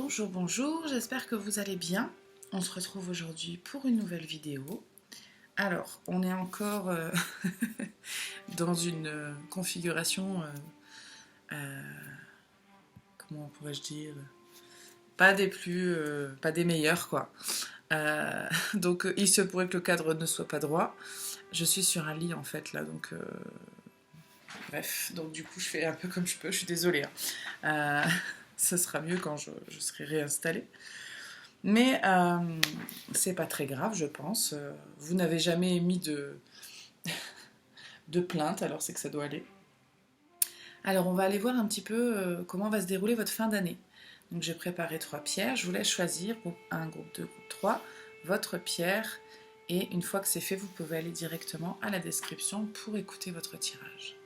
Bonjour, bonjour, j'espère que vous allez bien. On se retrouve aujourd'hui pour une nouvelle vidéo. Alors, on est encore dans une configuration, comment pourrais-je dire, pas des meilleures quoi. Donc il se pourrait que le cadre ne soit pas droit. Je suis sur un lit en fait là, donc bref, donc du coup je fais un peu comme je peux, je suis désolée. Ça sera mieux quand je serai réinstallée. Mais c'est pas très grave, je pense. Vous n'avez jamais émis de plainte, alors c'est que ça doit aller. Alors on va aller voir un petit peu comment va se dérouler votre fin d'année. Donc j'ai préparé 3 pierres, je vous laisse choisir, groupe 1, groupe 2, groupe 3, votre pierre. Et une fois que c'est fait, vous pouvez aller directement à la description pour écouter votre tirage.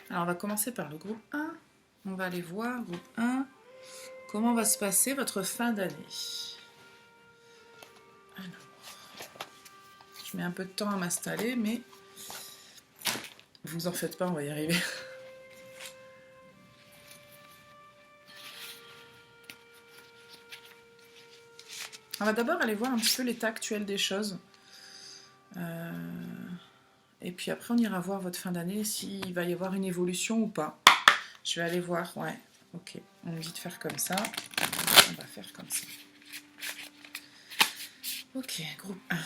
Alors on va commencer par le groupe 1. On va aller voir, groupe 1, comment va se passer votre fin d'année. Alors, je mets un peu de temps à m'installer, mais vous en faites pas, on va y arriver. On va d'abord aller voir un petit peu l'état actuel des choses. Et puis après, on ira voir votre fin d'année, s'il va y avoir une évolution ou pas. Je vais aller voir, ouais, ok. On me dit de faire comme ça. On va faire comme ça. Ok, groupe 1.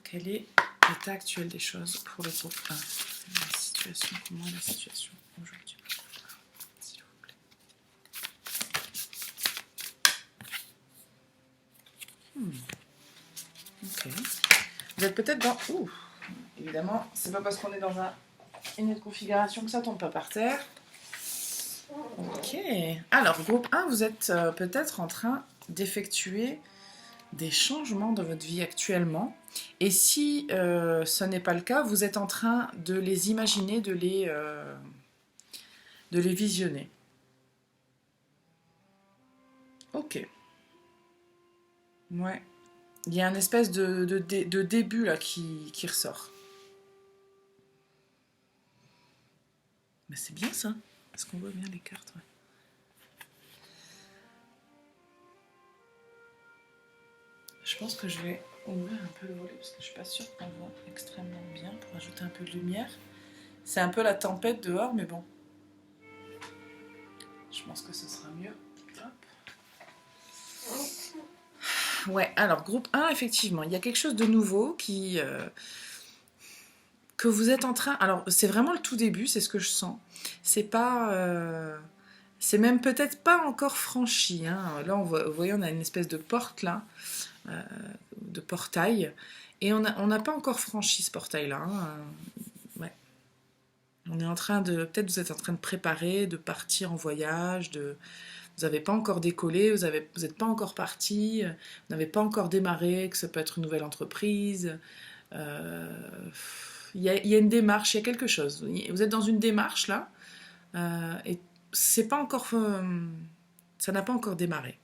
Quel est l'état actuel des choses pour le groupe 1? La situation, comment est la situation aujourd'hui? S'il vous plaît. Ok. Vous êtes peut-être dans... Ouh. Évidemment, c'est pas parce qu'on est dans une autre configuration que ça tombe pas par terre. Ok. Alors, groupe 1, vous êtes peut-être en train d'effectuer des changements dans votre vie actuellement. Et si ce n'est pas le cas, vous êtes en train de les imaginer, de les visionner. Ok. Ouais. Il y a une espèce de début là qui ressort. Mais c'est bien ça. Est-ce qu'on voit bien les cartes? Ouais. Je pense que je vais ouvrir un peu le volet parce que je suis pas sûre qu'on voit extrêmement bien pour ajouter un peu de lumière. C'est un peu la tempête dehors, mais bon. Je pense que ce sera mieux. Hop. Ouais, alors groupe 1, effectivement, il y a quelque chose de nouveau que vous êtes en train... Alors, c'est vraiment le tout début, c'est ce que je sens. C'est pas... c'est même peut-être pas encore franchi. Hein. Là, vous voyez, on a une espèce de porte, là, de portail. Et on n'a pas encore franchi ce portail-là. Hein. Ouais. On est en train de... Peut-être vous êtes en train de préparer, de partir en voyage, vous n'avez pas encore décollé, vous n'êtes pas encore parti, vous n'avez pas encore démarré, que ça peut être une nouvelle entreprise. Il y a une démarche, il y a quelque chose. Vous êtes dans une démarche là, et c'est pas encore, ça n'a pas encore démarré.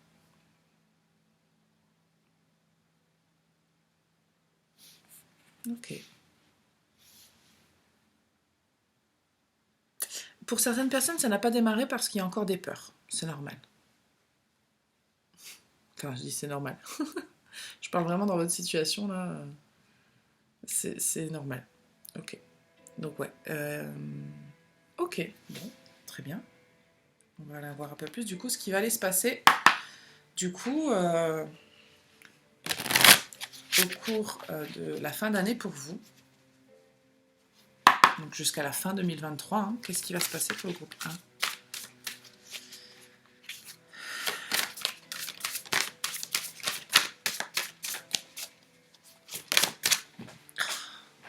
Ok. Pour certaines personnes, ça n'a pas démarré parce qu'il y a encore des peurs. C'est normal. Enfin, je dis c'est normal. Je parle vraiment dans votre situation là. C'est normal. Ok. Donc ouais. Ok. Bon, très bien. On va aller voir un peu plus. Du coup, ce qui va aller se passer, du coup, au cours de la fin d'année pour vous, donc jusqu'à la fin 2023, hein, qu'est-ce qui va se passer pour le groupe 1?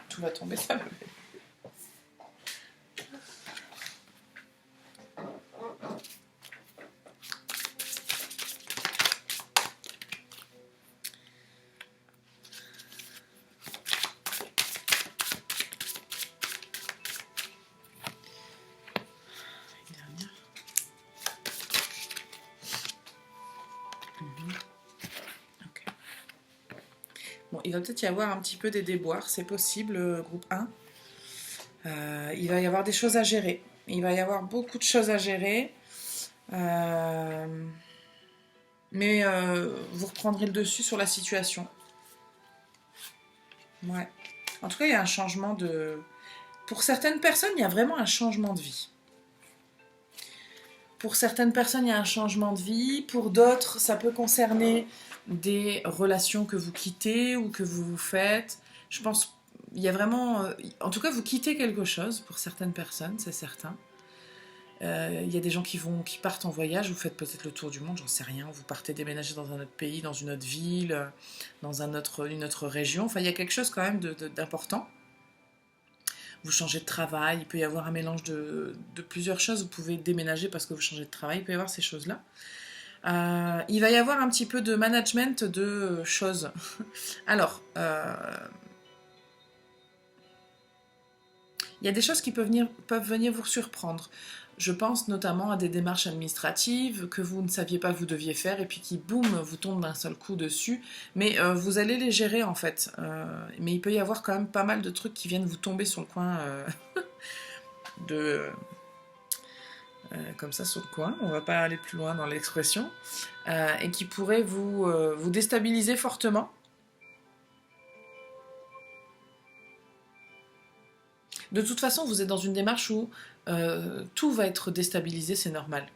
Tout va tomber, ça me fait. Bon, il va peut-être y avoir un petit peu des déboires, c'est possible, groupe 1. Il va y avoir des choses à gérer. Il va y avoir beaucoup de choses à gérer. Mais vous reprendrez le dessus sur la situation. Ouais. En tout cas, il y a un changement de... Pour certaines personnes, il y a vraiment un changement de vie. Pour certaines personnes, il y a un changement de vie. Pour d'autres, ça peut concerner des relations que vous quittez ou que vous vous faites. Je pense il y a vraiment... En tout cas, vous quittez quelque chose pour certaines personnes, c'est certain. Il y a des gens qui partent en voyage, vous faites peut-être le tour du monde, j'en sais rien. Vous partez déménager dans un autre pays, dans une autre ville, dans une autre région. Enfin, il y a quelque chose quand même d'important. Vous changez de travail, il peut y avoir un mélange de plusieurs choses. Vous pouvez déménager parce que vous changez de travail, il peut y avoir ces choses-là. Il va y avoir un petit peu de management de choses. Alors, il y a des choses qui peuvent venir vous surprendre. Je pense notamment à des démarches administratives que vous ne saviez pas que vous deviez faire et puis qui, boum, vous tombent d'un seul coup dessus. Mais vous allez les gérer en fait. Mais il peut y avoir quand même pas mal de trucs qui viennent vous tomber sur le coin comme ça sur le coin. On va pas aller plus loin dans l'expression. Et qui pourraient vous déstabiliser fortement. De toute façon, vous êtes dans une démarche où tout va être déstabilisé, c'est normal.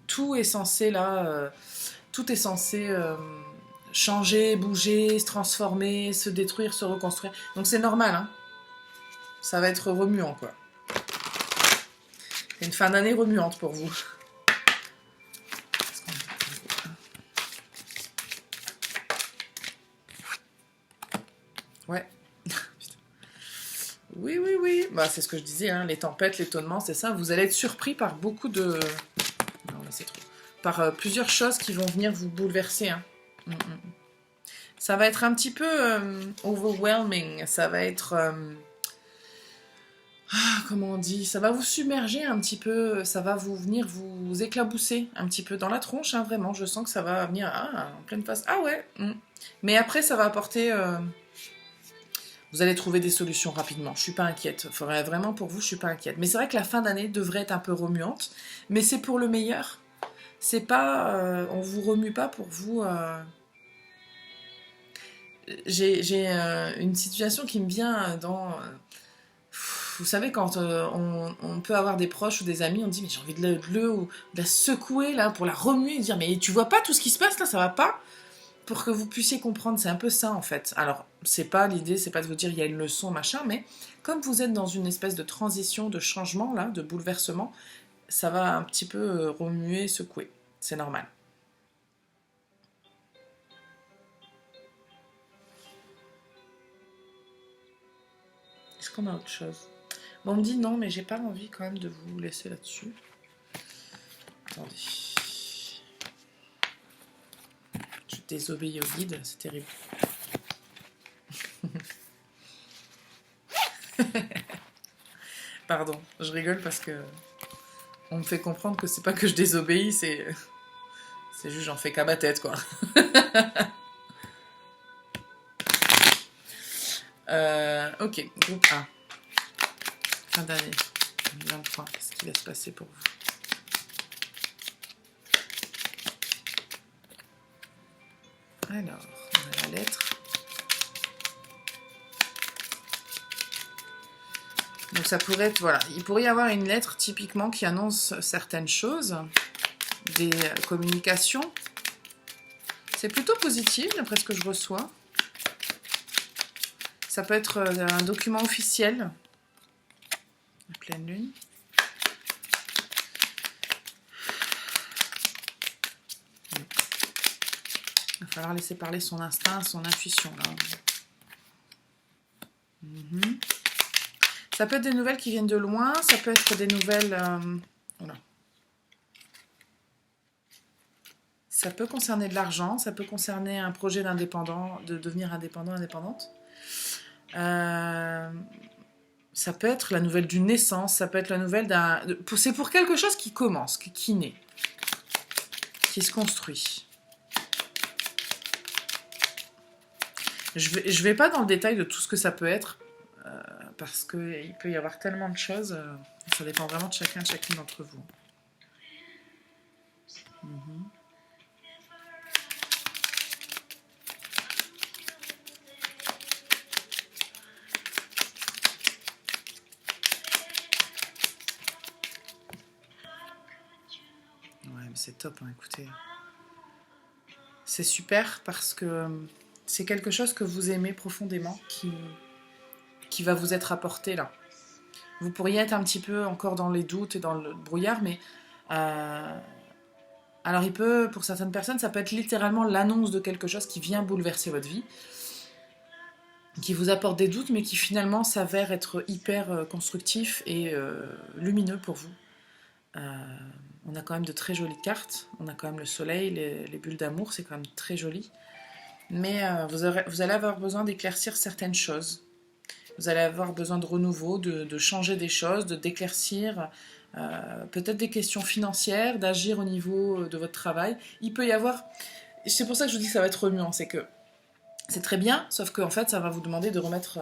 Tout est censé changer, bouger, se transformer, se détruire, se reconstruire. Donc c'est normal, hein. Ça va être remuant, quoi. C'est une fin d'année remuante pour vous. Ouais. Oui, oui, oui. Bah, c'est ce que je disais, hein, les tempêtes, l'étonnement, c'est ça. Vous allez être surpris par beaucoup de... Non, là, c'est trop. Par plusieurs choses qui vont venir vous bouleverser. Hein. Ça va être un petit peu overwhelming. Ça va être... comment on dit? Ça va vous submerger un petit peu. Ça va venir vous éclabousser un petit peu dans la tronche, hein, vraiment. Je sens que ça va venir en pleine face. Ah ouais. Mais après, ça va apporter... Vous allez trouver des solutions rapidement. Je suis pas inquiète. Vraiment, pour vous, je suis pas inquiète. Mais c'est vrai que la fin d'année devrait être un peu remuante. Mais c'est pour le meilleur. C'est pas... on vous remue pas pour vous... J'ai une situation qui me vient dans... vous savez, quand on peut avoir des proches ou des amis, on dit mais j'ai envie de la secouer là, pour la remuer et dire mais tu vois pas tout ce qui se passe là, ça va pas? Pour que vous puissiez comprendre, c'est un peu ça en fait. Alors, c'est pas l'idée, c'est pas de vous dire il y a une leçon, machin, mais comme vous êtes dans une espèce de transition, de changement, là, de bouleversement, ça va un petit peu remuer, secouer. C'est normal. Est-ce qu'on a autre chose? Bon, on me dit non, mais j'ai pas envie quand même de vous laisser là-dessus. Attendez. Je désobéis au guide, c'est terrible. Pardon, je rigole parce que on me fait comprendre que c'est pas que je désobéis, c'est juste j'en fais qu'à ma tête, quoi. Ok, groupe 1. Fin d'année 2023, qu'est-ce qui va se passer pour vous? Alors, on a la lettre. Donc ça pourrait être, voilà, il pourrait y avoir une lettre typiquement qui annonce certaines choses, des communications. C'est plutôt positif d'après ce que je reçois. Ça peut être un document officiel. La pleine lune. Il va falloir laisser parler son instinct, son intuition. Là. Ça peut être des nouvelles qui viennent de loin, ça peut être des nouvelles... Voilà. Ça peut concerner de l'argent, ça peut concerner un projet d'indépendant, de devenir indépendant, indépendante. Ça peut être la nouvelle d'une naissance, ça peut être la nouvelle d'un... C'est pour quelque chose qui commence, qui naît, qui se construit. Je vais pas dans le détail de tout ce que ça peut être, parce qu'il peut y avoir tellement de choses. Ça dépend vraiment de chacun, de chacune d'entre vous. Mhm. Ouais, mais c'est top, hein, écoutez. C'est super parce que c'est quelque chose que vous aimez profondément qui va vous être apporté là. Vous pourriez être un petit peu encore dans les doutes et dans le brouillard, mais euh, alors il peut, pour certaines personnes, ça peut être littéralement l'annonce de quelque chose qui vient bouleverser votre vie, qui vous apporte des doutes, mais qui finalement s'avère être hyper constructif et lumineux pour vous. Euh, on a quand même de très jolies cartes, on a quand même le soleil, les bulles d'amour, c'est quand même très joli. Mais vous allez avoir besoin d'éclaircir certaines choses. Vous allez avoir besoin de renouveau, de changer des choses, de d'éclaircir peut-être des questions financières, d'agir au niveau de votre travail. Il peut y avoir... C'est pour ça que je vous dis que ça va être remuant, c'est que c'est très bien, sauf qu'en fait ça va vous demander de remettre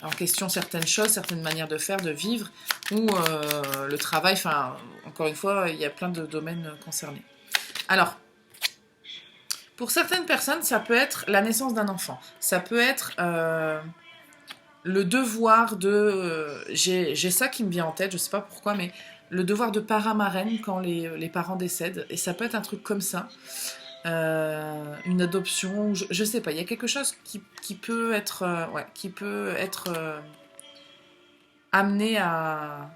en question certaines choses, certaines manières de faire, de vivre, ou le travail, enfin, encore une fois, il y a plein de domaines concernés. Alors, pour certaines personnes, ça peut être la naissance d'un enfant. Ça peut être le devoir de... j'ai ça qui me vient en tête, je sais pas pourquoi, mais le devoir de parrain-marraine quand les parents décèdent. Et ça peut être un truc comme ça. Une adoption, je sais pas. Il y a quelque chose qui peut être... ouais, qui peut être amené à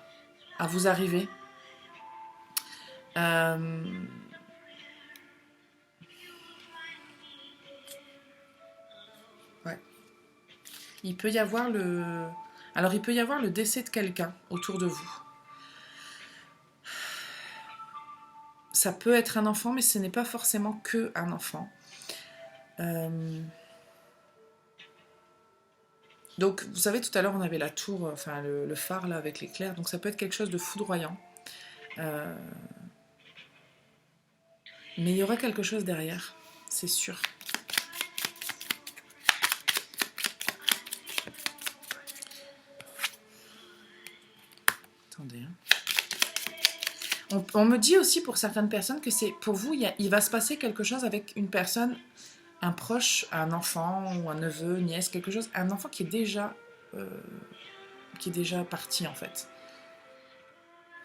vous arriver. Euh, ouais. Il peut y avoir le... Alors, il peut y avoir le décès de quelqu'un autour de vous. Ça peut être un enfant, mais ce n'est pas forcément que un enfant. Donc, vous savez, tout à l'heure, on avait la tour, enfin le phare là avec l'éclair. Donc, ça peut être quelque chose de foudroyant. Euh, mais il y aura quelque chose derrière, c'est sûr. Attendez. On me dit aussi pour certaines personnes que c'est pour vous, il va se passer quelque chose avec une personne, un proche, un enfant ou un neveu, nièce, quelque chose, un enfant euh, qui est déjà parti en fait,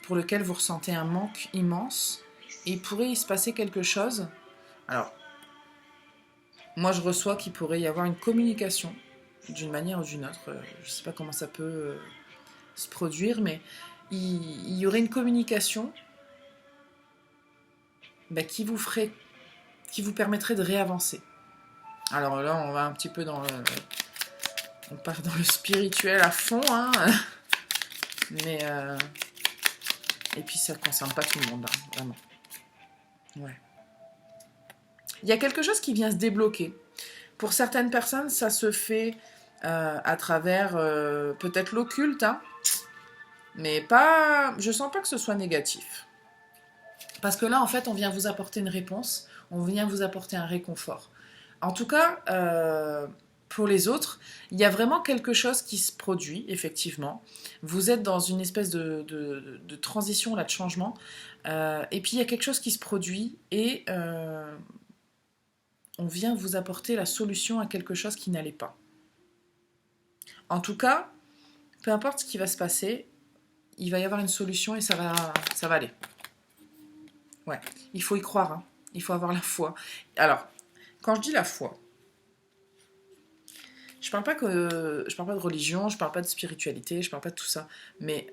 pour lequel vous ressentez un manque immense. Et il pourrait y se passer quelque chose. Alors, moi je reçois qu'il pourrait y avoir une communication d'une manière ou d'une autre. Je ne sais pas comment ça peut se produire, mais il y aurait une communication qui vous permettrait de réavancer. Alors là, on va un petit peu on part dans le spirituel à fond, hein. Mais et puis ça ne concerne pas tout le monde, hein, vraiment. Ouais. Il y a quelque chose qui vient se débloquer. Pour certaines personnes, ça se fait à travers peut-être l'occulte, hein, mais pas. Je sens pas que ce soit négatif. Parce que là, en fait, on vient vous apporter une réponse, on vient vous apporter un réconfort. En tout cas, pour les autres, il y a vraiment quelque chose qui se produit, effectivement. Vous êtes dans une espèce de transition, là, de changement. Et puis, il y a quelque chose qui se produit et on vient vous apporter la solution à quelque chose qui n'allait pas. En tout cas, peu importe ce qui va se passer, il va y avoir une solution et ça va aller. Ouais, il faut y croire, hein. Il faut avoir la foi. Alors, quand je dis la foi, je parle pas de religion, je parle pas de spiritualité, je parle pas de tout ça, mais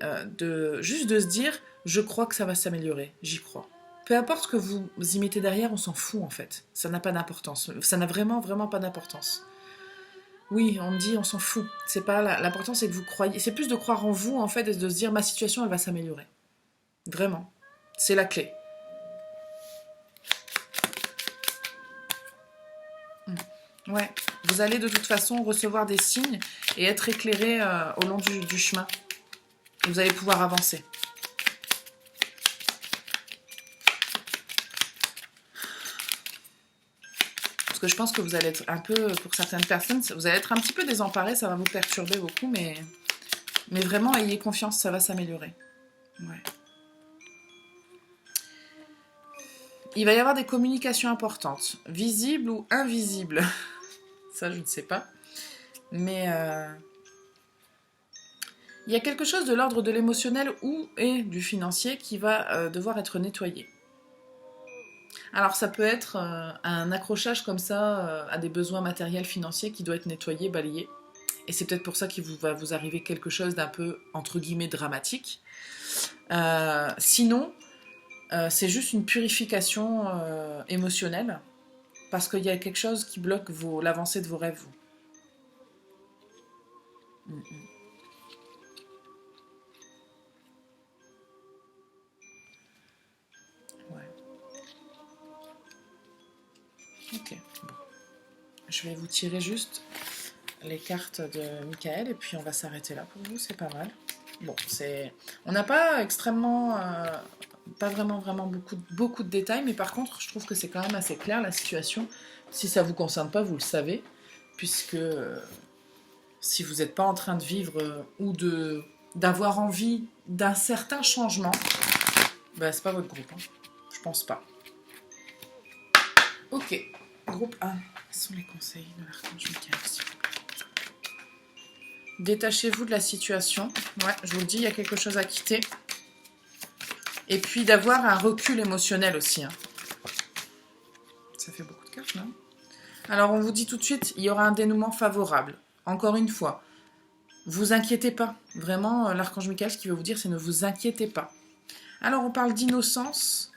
juste de se dire, je crois que ça va s'améliorer, j'y crois. Peu importe ce que vous y mettez derrière, on s'en fout en fait. Ça n'a pas d'importance. Ça n'a vraiment, vraiment pas d'importance. Oui, on me dit, on s'en fout. C'est pas l'important, c'est que vous croyez. C'est plus de croire en vous en fait et de se dire, ma situation, elle va s'améliorer. Vraiment, c'est la clé. Ouais, vous allez de toute façon recevoir des signes et être éclairé au long du chemin. Vous allez pouvoir avancer. Parce que je pense que vous allez être un peu, pour certaines personnes, vous allez être un petit peu désemparés, ça va vous perturber beaucoup, mais vraiment, ayez confiance, ça va s'améliorer. Ouais. Il va y avoir des communications importantes, visibles ou invisibles. Ça, je ne sais pas. Mais il y a quelque chose de l'ordre de l'émotionnel et du financier qui va devoir être nettoyé. Alors ça peut être un accrochage comme ça à des besoins matériels financiers qui doit être nettoyé, balayé. Et c'est peut-être pour ça qu'il va vous arriver quelque chose d'un peu, entre guillemets, dramatique. Sinon, c'est juste une purification émotionnelle, parce qu'il y a quelque chose qui bloque l'avancée de vos rêves. Ouais. Ok, bon. Je vais vous tirer juste les cartes de Michael et puis on va s'arrêter là pour vous, c'est pas mal. Bon, on n'a pas extrêmement, pas vraiment beaucoup de détails, mais par contre, je trouve que c'est quand même assez clair la situation. Si ça vous concerne pas, vous le savez, puisque si vous n'êtes pas en train de vivre ou d'avoir envie d'un certain changement, ben, c'est pas votre groupe, hein. Je pense pas. Ok, groupe 1. Quels sont les conseils de l'archange Michael, s'il vous plaît ? Détachez-vous de la situation. Ouais, je vous le dis, il y a quelque chose à quitter. Et puis d'avoir un recul émotionnel aussi. Hein. Ça fait beaucoup de cartes, non ? Alors on vous dit tout de suite, il y aura un dénouement favorable. Encore une fois, vous inquiétez pas. Vraiment, l'archange Michael, ce qu'il veut vous dire, c'est ne vous inquiétez pas. Alors on parle d'innocence,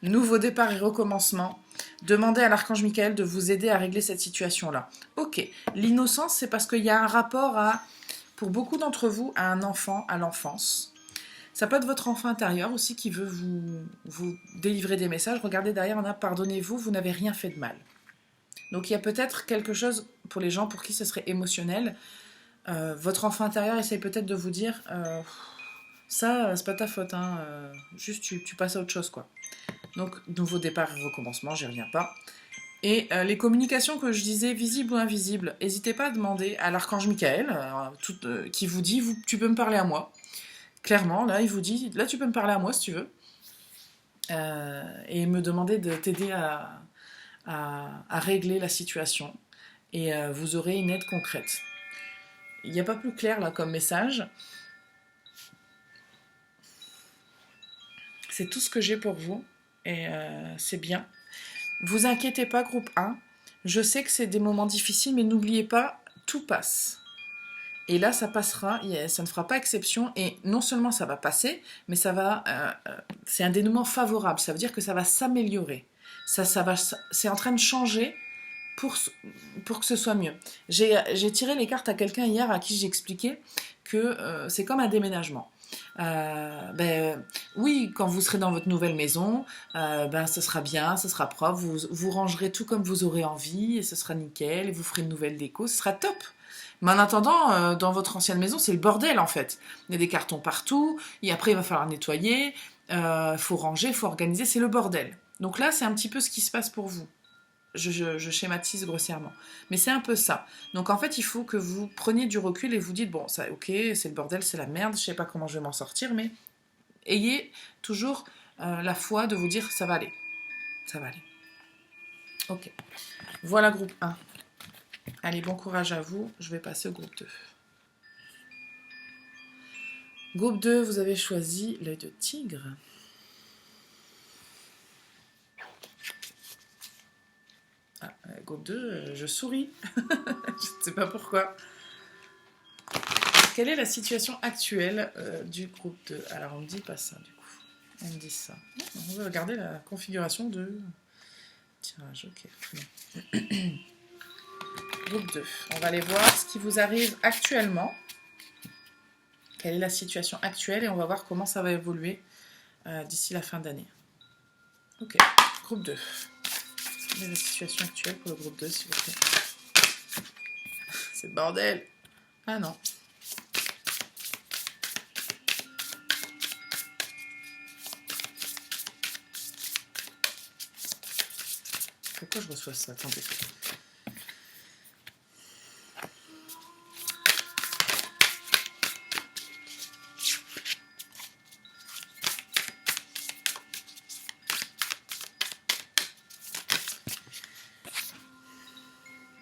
nouveau départ et recommencement. Demandez à l'archange Michael de vous aider à régler cette situation-là. Ok, l'innocence, c'est parce qu'il y a un rapport pour beaucoup d'entre vous, à un enfant, à l'enfance. Ça peut être votre enfant intérieur aussi qui veut vous délivrer des messages. Regardez derrière, on a pardonnez-vous, vous n'avez rien fait de mal. Donc il y a peut-être quelque chose pour les gens pour qui ce serait émotionnel. Votre enfant intérieur essaye peut-être de vous dire ça, c'est pas ta faute, hein, juste tu passes à autre chose, quoi. Donc nouveau départ et recommencement, j'y reviens pas. Et les communications que je disais, visibles ou invisibles, n'hésitez pas à demander à l'archange Michael, qui vous dit tu peux me parler à moi. Clairement, là, il vous dit là, tu peux me parler à moi si tu veux. Et me demander de t'aider à régler la situation. Et vous aurez une aide concrète. Il n'y a pas plus clair là comme message. C'est tout ce que j'ai pour vous. Et c'est bien. Vous inquiétez pas, groupe 1. Je sais que c'est des moments difficiles, mais n'oubliez pas, tout passe. Et là, ça passera, ça ne fera pas exception. Et non seulement ça va passer, mais c'est un dénouement favorable. Ça veut dire que ça va s'améliorer. C'est en train de changer pour que ce soit mieux. J'ai tiré les cartes à quelqu'un hier à qui j'expliquais que c'est comme un déménagement. Oui, quand vous serez dans votre nouvelle maison, ce sera bien, ce sera propre, vous rangerez tout comme vous aurez envie, et ce sera nickel, et vous ferez une nouvelle déco, ce sera top. Mais en attendant, dans votre ancienne maison, c'est le bordel en fait. Il y a des cartons partout, et après il va falloir nettoyer, faut ranger, faut organiser, c'est le bordel. Donc là, c'est un petit peu ce qui se passe pour vous. Je schématise grossièrement. Mais c'est un peu ça. Donc en fait, il faut que vous preniez du recul et vous dites, bon, ça, ok, c'est le bordel, c'est la merde, je sais pas comment je vais m'en sortir, mais ayez toujours la foi de vous dire, ça va aller. Ça va aller. Ok. Voilà groupe 1. Allez, bon courage à vous. Je vais passer au groupe 2. Groupe 2, vous avez choisi l'œil de tigre. Groupe 2, je souris. Je ne sais pas pourquoi. Quelle est la situation actuelle du groupe 2 ? Alors, on ne me dit pas ça, du coup. On me dit ça. On va regarder la configuration de tirage. Ok. Groupe 2. On va aller voir ce qui vous arrive actuellement. Quelle est la situation actuelle et on va voir comment ça va évoluer d'ici la fin d'année. Ok. Groupe 2. Quelle est la situation actuelle pour le groupe 2, s'il vous plaît ? C'est le bordel. Ah non. Pourquoi je reçois ça? Attendez.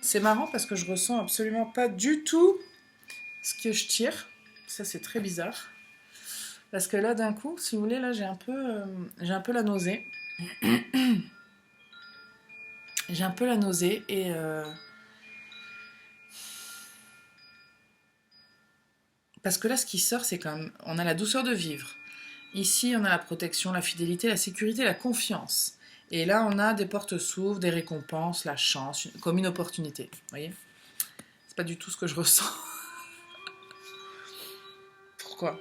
C'est marrant parce que je ressens absolument pas du tout ce que je tire. Ça, c'est très bizarre. Parce que là, d'un coup, si vous voulez, là, j'ai un peu la nausée. J'ai un peu la nausée et... Parce que là, ce qui sort, c'est quand même... On a la douceur de vivre. Ici, on a la protection, la fidélité, la sécurité, la confiance. Et là, on a des portes s'ouvrent, des récompenses, la chance, comme une opportunité. Vous voyez? C'est pas du tout ce que je ressens. Pourquoi?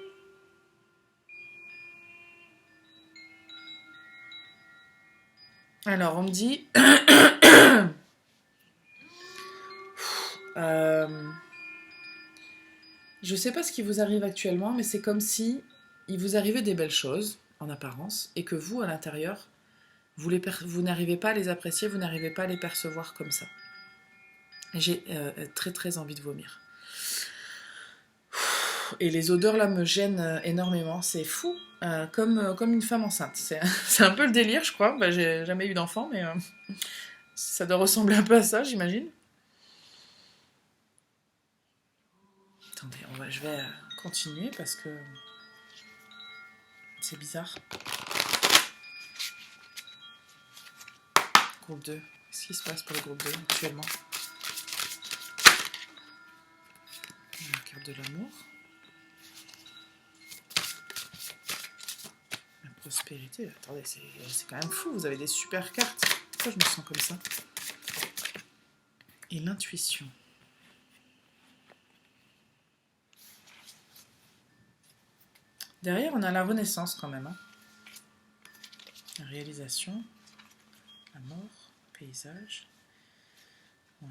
Alors, on me dit... Je sais pas ce qui vous arrive actuellement, mais c'est comme si il vous arrivait des belles choses, en apparence, et que vous, à l'intérieur, vous n'arrivez pas à les apprécier, vous n'arrivez pas à les percevoir comme ça. J'ai très très envie de vomir. Et les odeurs là me gênent énormément, c'est fou, comme une femme enceinte. C'est un peu le délire, je crois. Bah, j'ai jamais eu d'enfant, mais ça doit ressembler un peu à ça, j'imagine. Attendez, je vais continuer parce que c'est bizarre. Groupe 2. Qu'est-ce qui se passe pour le groupe 2 actuellement? La carte de l'amour. La prospérité. Attendez, c'est quand même fou. Vous avez des super cartes. Pourquoi je me sens comme ça? Et l'intuition. Derrière, on a la renaissance quand même. Hein. La réalisation. La mort. Paysage. Ouais.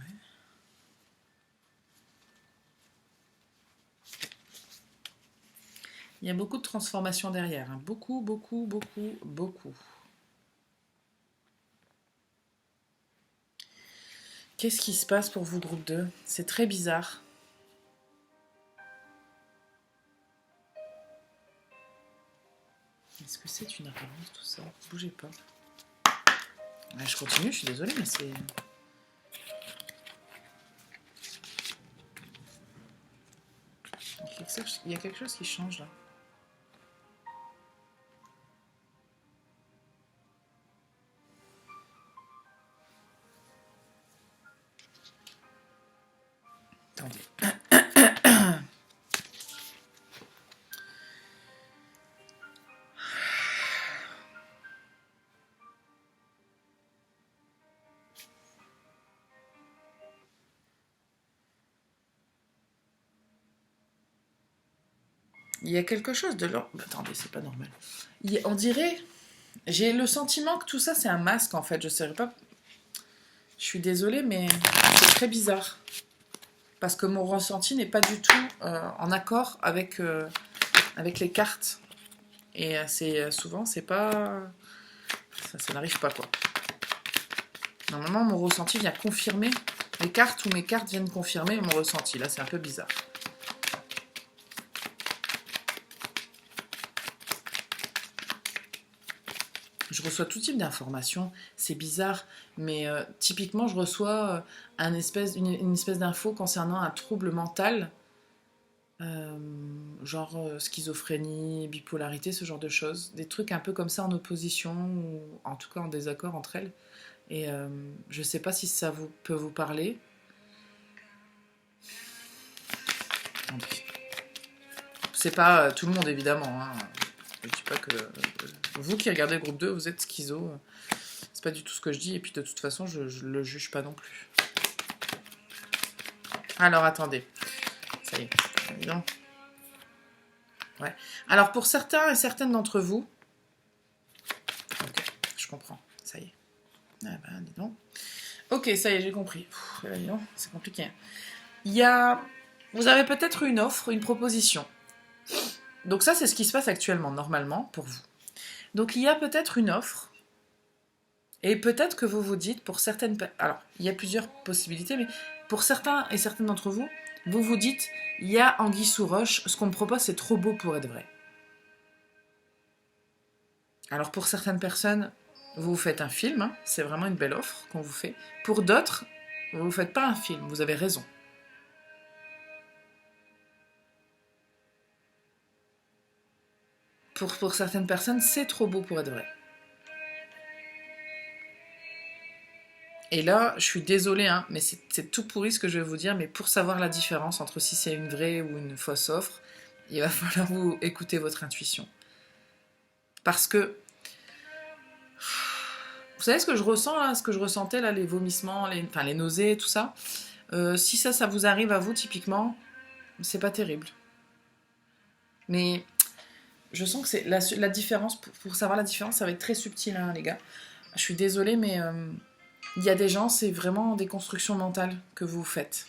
Il y a beaucoup de transformations derrière. Hein. Beaucoup, beaucoup, beaucoup, beaucoup. Qu'est-ce qui se passe pour vous, groupe 2? C'est très bizarre. Est-ce que c'est une apparence tout ça? Bougez pas. Ouais, je continue, je suis désolée, mais c'est... Il y a quelque chose qui change là. Attendez. Il y a quelque chose de l'ordre... Attendez, c'est pas normal. On dirait... J'ai le sentiment que tout ça, c'est un masque, en fait. Je sais pas... Je suis désolée, mais c'est très bizarre. Parce que mon ressenti n'est pas du tout en accord avec les cartes. Et souvent, c'est pas... Ça n'arrive pas, quoi. Normalement, mon ressenti vient confirmer les cartes, ou mes cartes viennent confirmer mon ressenti. Là, c'est un peu bizarre. Je reçois tout type d'informations, c'est bizarre, mais typiquement, je reçois une espèce d'info concernant un trouble mental, genre schizophrénie, bipolarité, ce genre de choses. Des trucs un peu comme ça en opposition, ou en tout cas en désaccord entre elles. Et je sais pas si ça peut vous parler. C'est pas tout le monde, évidemment. Hein. Je dis pas que... vous qui regardez le groupe 2, vous êtes schizo. C'est pas du tout ce que je dis, et puis de toute façon, je le juge pas non plus. Alors, attendez. Ça y est. Dis donc. Ouais. Alors, pour certains et certaines d'entre vous... Ok, je comprends. Ça y est. Ah ben, dis donc. Ok, ça y est, j'ai compris. Dis donc, c'est compliqué. Vous avez peut-être une offre, une proposition. Donc ça, c'est ce qui se passe actuellement, normalement, pour vous. Donc il y a peut-être une offre Et peut-être que vous vous dites, pour certaines... Alors, il y a plusieurs possibilités, mais pour certains et certaines d'entre vous, vous vous dites, il y a anguille sous roche, ce qu'on me propose, c'est trop beau pour être vrai. Alors, pour certaines personnes, vous vous faites un film, hein, c'est vraiment une belle offre qu'on vous fait. Pour d'autres, vous ne vous faites pas un film, vous avez raison. Pour certaines personnes, c'est trop beau pour être vrai. Et là, je suis désolée, hein, mais c'est tout pourri ce que je vais vous dire, mais pour savoir la différence entre si c'est une vraie ou une fausse offre, il va falloir vous écouter votre intuition. Parce que, vous savez ce que je ressens là, ce que je ressentais là, les vomissements, les nausées, tout ça. Si ça vous arrive à vous typiquement, c'est pas terrible. Mais je sens que c'est la différence, pour savoir la différence, ça va être très subtil, hein, les gars. Je suis désolée, mais il y a des gens, c'est vraiment des constructions mentales que vous faites.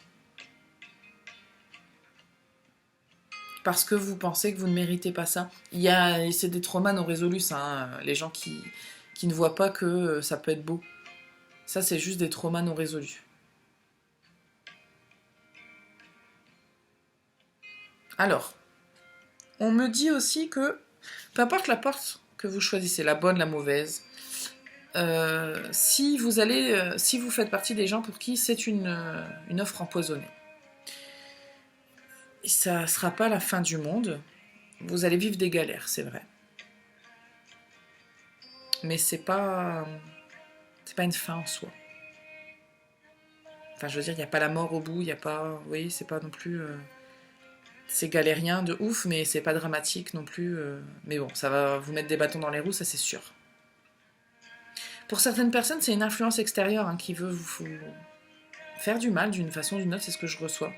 Parce que vous pensez que vous ne méritez pas ça. C'est des traumas non résolus, ça, hein, les gens qui ne voient pas que ça peut être beau. Ça, c'est juste des traumas non résolus. Alors, on me dit aussi que, peu importe la porte que vous choisissez, la bonne, la mauvaise, si vous faites partie des gens pour qui c'est une offre empoisonnée, ça ne sera pas la fin du monde. Vous allez vivre des galères, c'est vrai. Mais c'est pas une fin en soi. Enfin, je veux dire, il n'y a pas la mort au bout, il n'y a pas... Vous voyez, c'est pas non plus... c'est galérien de ouf, mais c'est pas dramatique non plus. Mais bon, ça va vous mettre des bâtons dans les roues, ça c'est sûr. Pour certaines personnes, c'est une influence extérieure, hein, qui veut vous faire du mal d'une façon ou d'une autre, c'est ce que je reçois.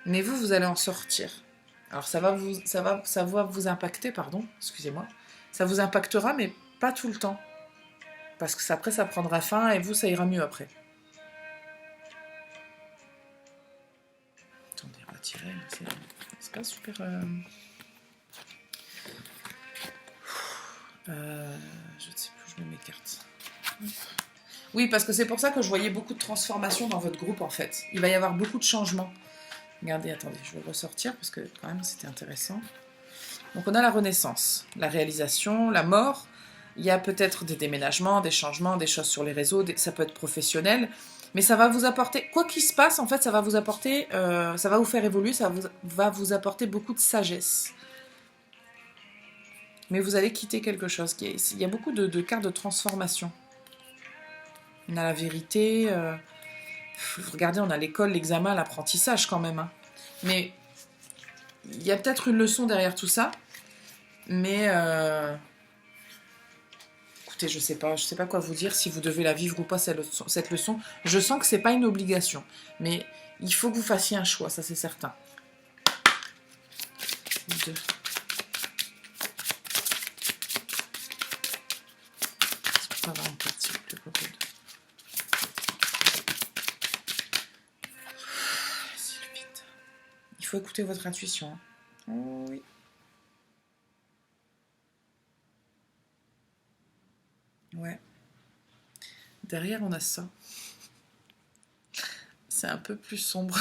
Mais vous allez en sortir. Alors ça va vous impacter, pardon, excusez-moi. Ça vous impactera, mais pas tout le temps. Parce que après, ça prendra fin et vous, ça ira mieux après. Attendez, on va tirer. C'est pas super... je ne sais plus où je mets mes cartes. Oui, parce que c'est pour ça que je voyais beaucoup de transformations dans votre groupe, en fait. Il va y avoir beaucoup de changements. Regardez, attendez, je vais ressortir parce que quand même c'était intéressant. Donc on a la renaissance, la réalisation, la mort. Il y a peut-être des déménagements, des changements, des choses sur les réseaux, ça peut être professionnel. Mais ça va vous apporter, quoi qu'il se passe, en fait, ça va vous apporter, ça va vous faire évoluer, va vous apporter beaucoup de sagesse. Mais vous allez quitter quelque chose. Il y a beaucoup de cartes de transformation. On a la vérité. Regardez, on a l'école, l'examen, l'apprentissage quand même. Hein. Mais il y a peut-être une leçon derrière tout ça. Mais écoutez, je sais pas quoi vous dire, si vous devez la vivre ou pas cette leçon. Je sens que c'est pas une obligation. Mais il faut que vous fassiez un choix, ça c'est certain. 2. Il faut écouter votre intuition. Oh, oui. Ouais. Derrière, on a ça. C'est un peu plus sombre.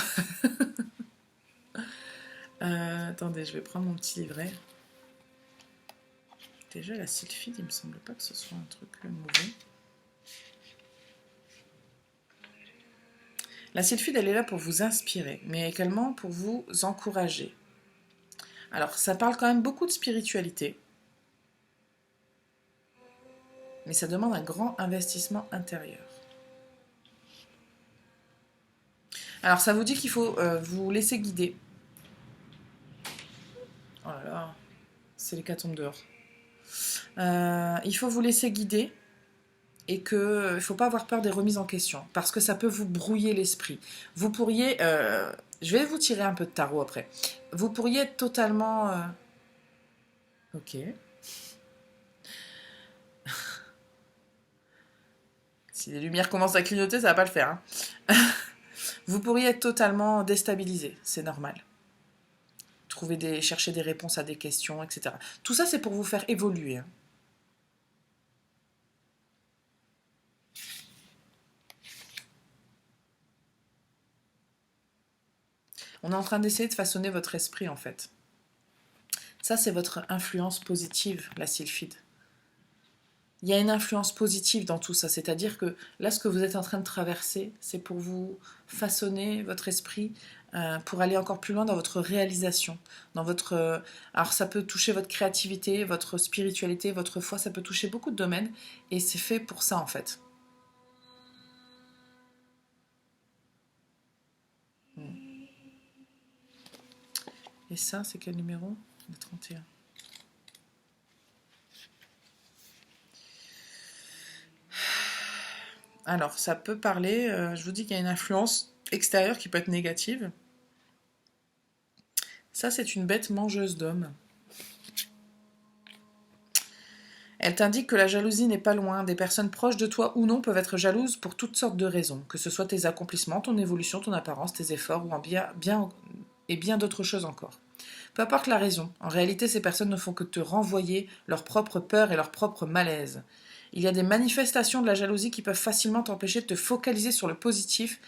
Attendez, je vais prendre mon petit livret. Déjà, la sylphide, il me semble pas que ce soit un truc mauvais. La sylphide, elle est là pour vous inspirer, mais également pour vous encourager. Alors, ça parle quand même beaucoup de spiritualité, mais ça demande un grand investissement intérieur. Alors, ça vous dit qu'il faut vous laisser guider. Oh là là, c'est l'hécatombe dehors. Il faut vous laisser guider et qu'il ne faut pas avoir peur des remises en question, parce que ça peut vous brouiller l'esprit. Vous pourriez... je vais vous tirer un peu de tarot après. Vous pourriez être totalement... Ok. Si les lumières commencent à clignoter, ça va pas le faire. Hein. Vous pourriez être totalement déstabilisé, c'est normal. chercher des réponses à des questions, etc. Tout ça, c'est pour vous faire évoluer. Hein. On est en train d'essayer de façonner votre esprit, en fait. Ça, c'est votre influence positive, la sylphide. Il y a une influence positive dans tout ça, c'est-à-dire que là, ce que vous êtes en train de traverser, c'est pour vous façonner votre esprit pour aller encore plus loin dans votre réalisation, dans votre... alors ça peut toucher votre créativité, votre spiritualité, votre foi, ça peut toucher beaucoup de domaines, et c'est fait pour ça en fait. Et ça, c'est quel numéro? Le 31. Alors, ça peut parler, je vous dis qu'il y a une influence extérieure qui peut être négative. Ça, c'est une bête mangeuse d'hommes. Elle t'indique que la jalousie n'est pas loin. Des personnes proches de toi ou non peuvent être jalouses pour toutes sortes de raisons, que ce soit tes accomplissements, ton évolution, ton apparence, tes efforts ou bien d'autres choses encore. Peu importe la raison, en réalité, ces personnes ne font que te renvoyer leur propre peur et leur propre malaise. Il y a des manifestations de la jalousie qui peuvent facilement t'empêcher de te focaliser sur le positif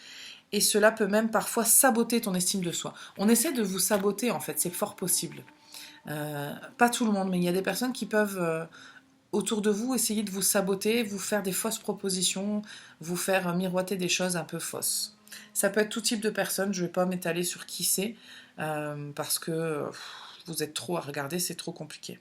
et cela peut même parfois saboter ton estime de soi. On essaie de vous saboter en fait, c'est fort possible. Pas tout le monde, mais il y a des personnes qui peuvent autour de vous essayer de vous saboter, vous faire des fausses propositions, vous faire miroiter des choses un peu fausses. Ça peut être tout type de personnes, je ne vais pas m'étaler sur qui c'est, parce que vous êtes trop à regarder, c'est trop compliqué.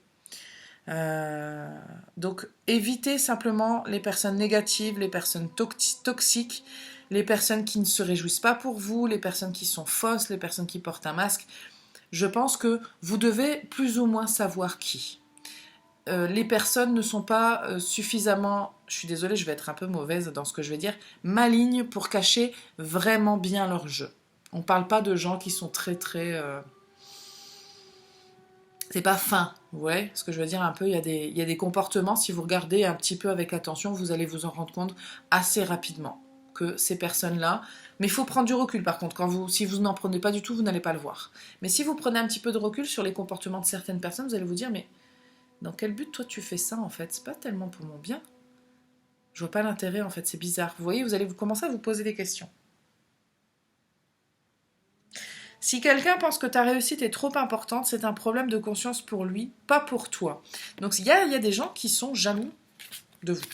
Donc évitez simplement les personnes négatives, les personnes toxiques, les personnes qui ne se réjouissent pas pour vous, les personnes qui sont fausses, les personnes qui portent un masque. Je pense que vous devez plus ou moins savoir qui. Les personnes ne sont pas suffisamment, je suis désolée, je vais être un peu mauvaise dans ce que je vais dire, malignes pour cacher vraiment bien leur jeu. On ne parle pas de gens qui sont très très... c'est pas fin, vous voyez ce que je veux dire un peu, il y a des comportements, si vous regardez un petit peu avec attention, vous allez vous en rendre compte assez rapidement que ces personnes-là, mais il faut prendre du recul par contre, si vous n'en prenez pas du tout, vous n'allez pas le voir. Mais si vous prenez un petit peu de recul sur les comportements de certaines personnes, vous allez vous dire, mais dans quel but toi tu fais ça en fait? C'est pas tellement pour mon bien. Je vois pas l'intérêt en fait, c'est bizarre. Vous voyez, vous allez commencer à vous poser des questions. Si quelqu'un pense que ta réussite est trop importante, c'est un problème de conscience pour lui, pas pour toi. Donc il y a des gens qui sont jaloux de vous.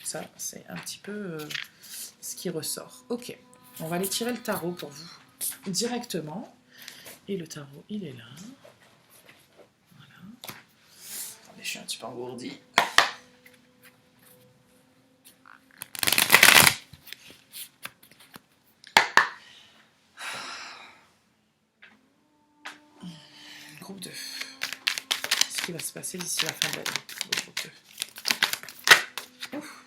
Ça, c'est un petit peu ce qui ressort. Ok, on va aller tirer le tarot pour vous directement. Et le tarot, il est là. Voilà. Attendez, je suis un petit peu engourdi. Groupe 2. Qu'est-ce qui va se passer d'ici la fin de l'année? Groupe 2. Ouf.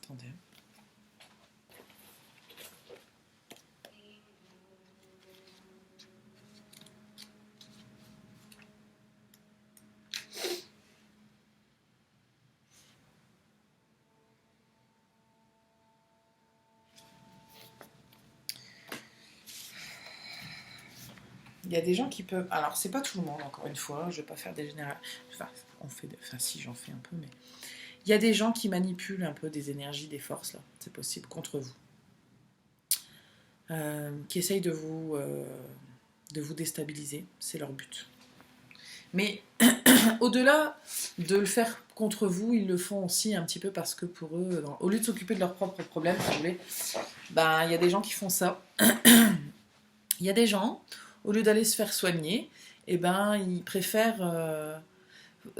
Attendez. Il y a des gens qui peuvent... Alors, c'est pas tout le monde, encore une fois. Je vais pas faire des générales... Enfin, si, j'en fais un peu, mais... Il y a des gens qui manipulent un peu des énergies, des forces, là. C'est possible, contre vous. Qui essayent de vous déstabiliser. C'est leur but. Mais au-delà de le faire contre vous, ils le font aussi un petit peu parce que pour eux, au lieu de s'occuper de leurs propres problèmes, si vous voulez, ben, il y a des gens qui font ça. Il y a des gens, au lieu d'aller se faire soigner, eh ben, ils préfèrent...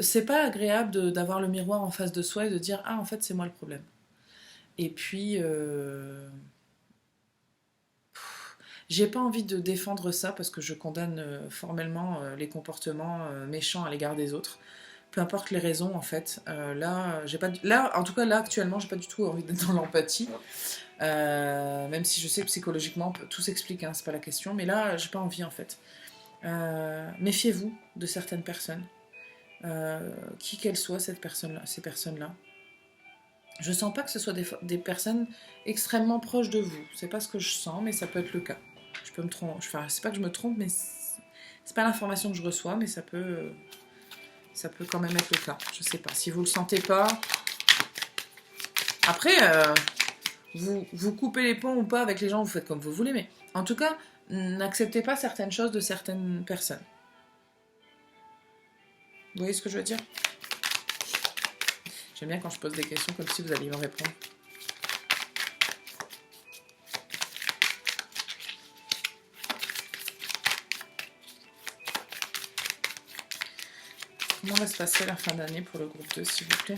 c'est pas agréable d'avoir le miroir en face de soi et de dire « Ah, en fait, c'est moi le problème. » Et puis... j'ai pas envie de défendre ça parce que je condamne formellement les comportements méchants à l'égard des autres. Peu importe les raisons, en fait. En tout cas, là, actuellement, j'ai pas du tout envie d'être dans l'empathie. Même si je sais que psychologiquement, tout s'explique, hein, c'est pas la question. Mais là, j'ai pas envie, en fait. Méfiez-vous de certaines personnes. qui qu'elles soient, ces personnes-là. Je sens pas que ce soit des personnes extrêmement proches de vous. C'est pas ce que je sens, mais ça peut être le cas. Je peux me tromper. Enfin, c'est pas que je me trompe, mais c'est pas l'information que je reçois, mais ça peut quand même être le cas. Je sais pas. Si vous le sentez pas. Après, vous coupez les ponts ou pas avec les gens, vous faites comme vous voulez, mais en tout cas, n'acceptez pas certaines choses de certaines personnes. Vous voyez ce que je veux dire? J'aime bien quand je pose des questions comme si vous alliez me répondre. Comment va se passer la fin d'année pour le groupe 2, s'il vous plaît?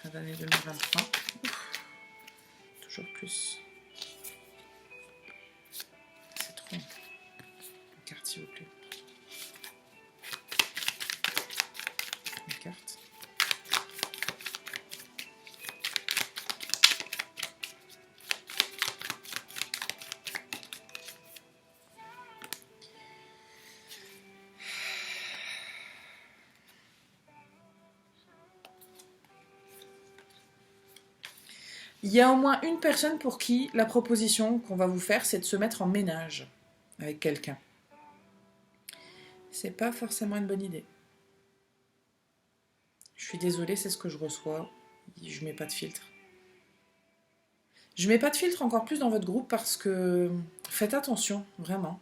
Fin d'année 2023. Ouf, toujours plus. C'est trop. Une carte, s'il vous plaît. Une carte. Il y a au moins une personne pour qui la proposition qu'on va vous faire, c'est de se mettre en ménage avec quelqu'un. C'est pas forcément une bonne idée. Je suis désolée, c'est ce que je reçois. Je mets pas de filtre. Je mets pas de filtre encore plus dans votre groupe parce que faites attention, vraiment.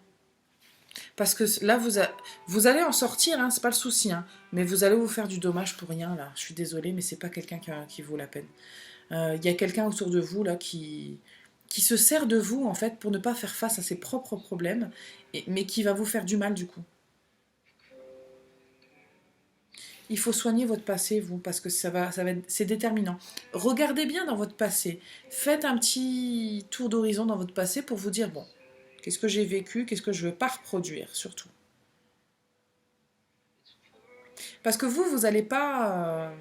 Parce que là, vous allez en sortir, hein, c'est pas le souci, hein, mais vous allez vous faire du dommage pour rien, là. Je suis désolée, mais c'est pas quelqu'un qui vaut la peine. Y a quelqu'un autour de vous, là, qui se sert de vous, en fait, pour ne pas faire face à ses propres problèmes, mais qui va vous faire du mal, du coup. Il faut soigner votre passé, vous, parce que c'est déterminant. Regardez bien dans votre passé. Faites un petit tour d'horizon dans votre passé pour vous dire, bon, qu'est-ce que j'ai vécu, qu'est-ce que je ne veux pas reproduire, surtout. Parce que vous allez pas...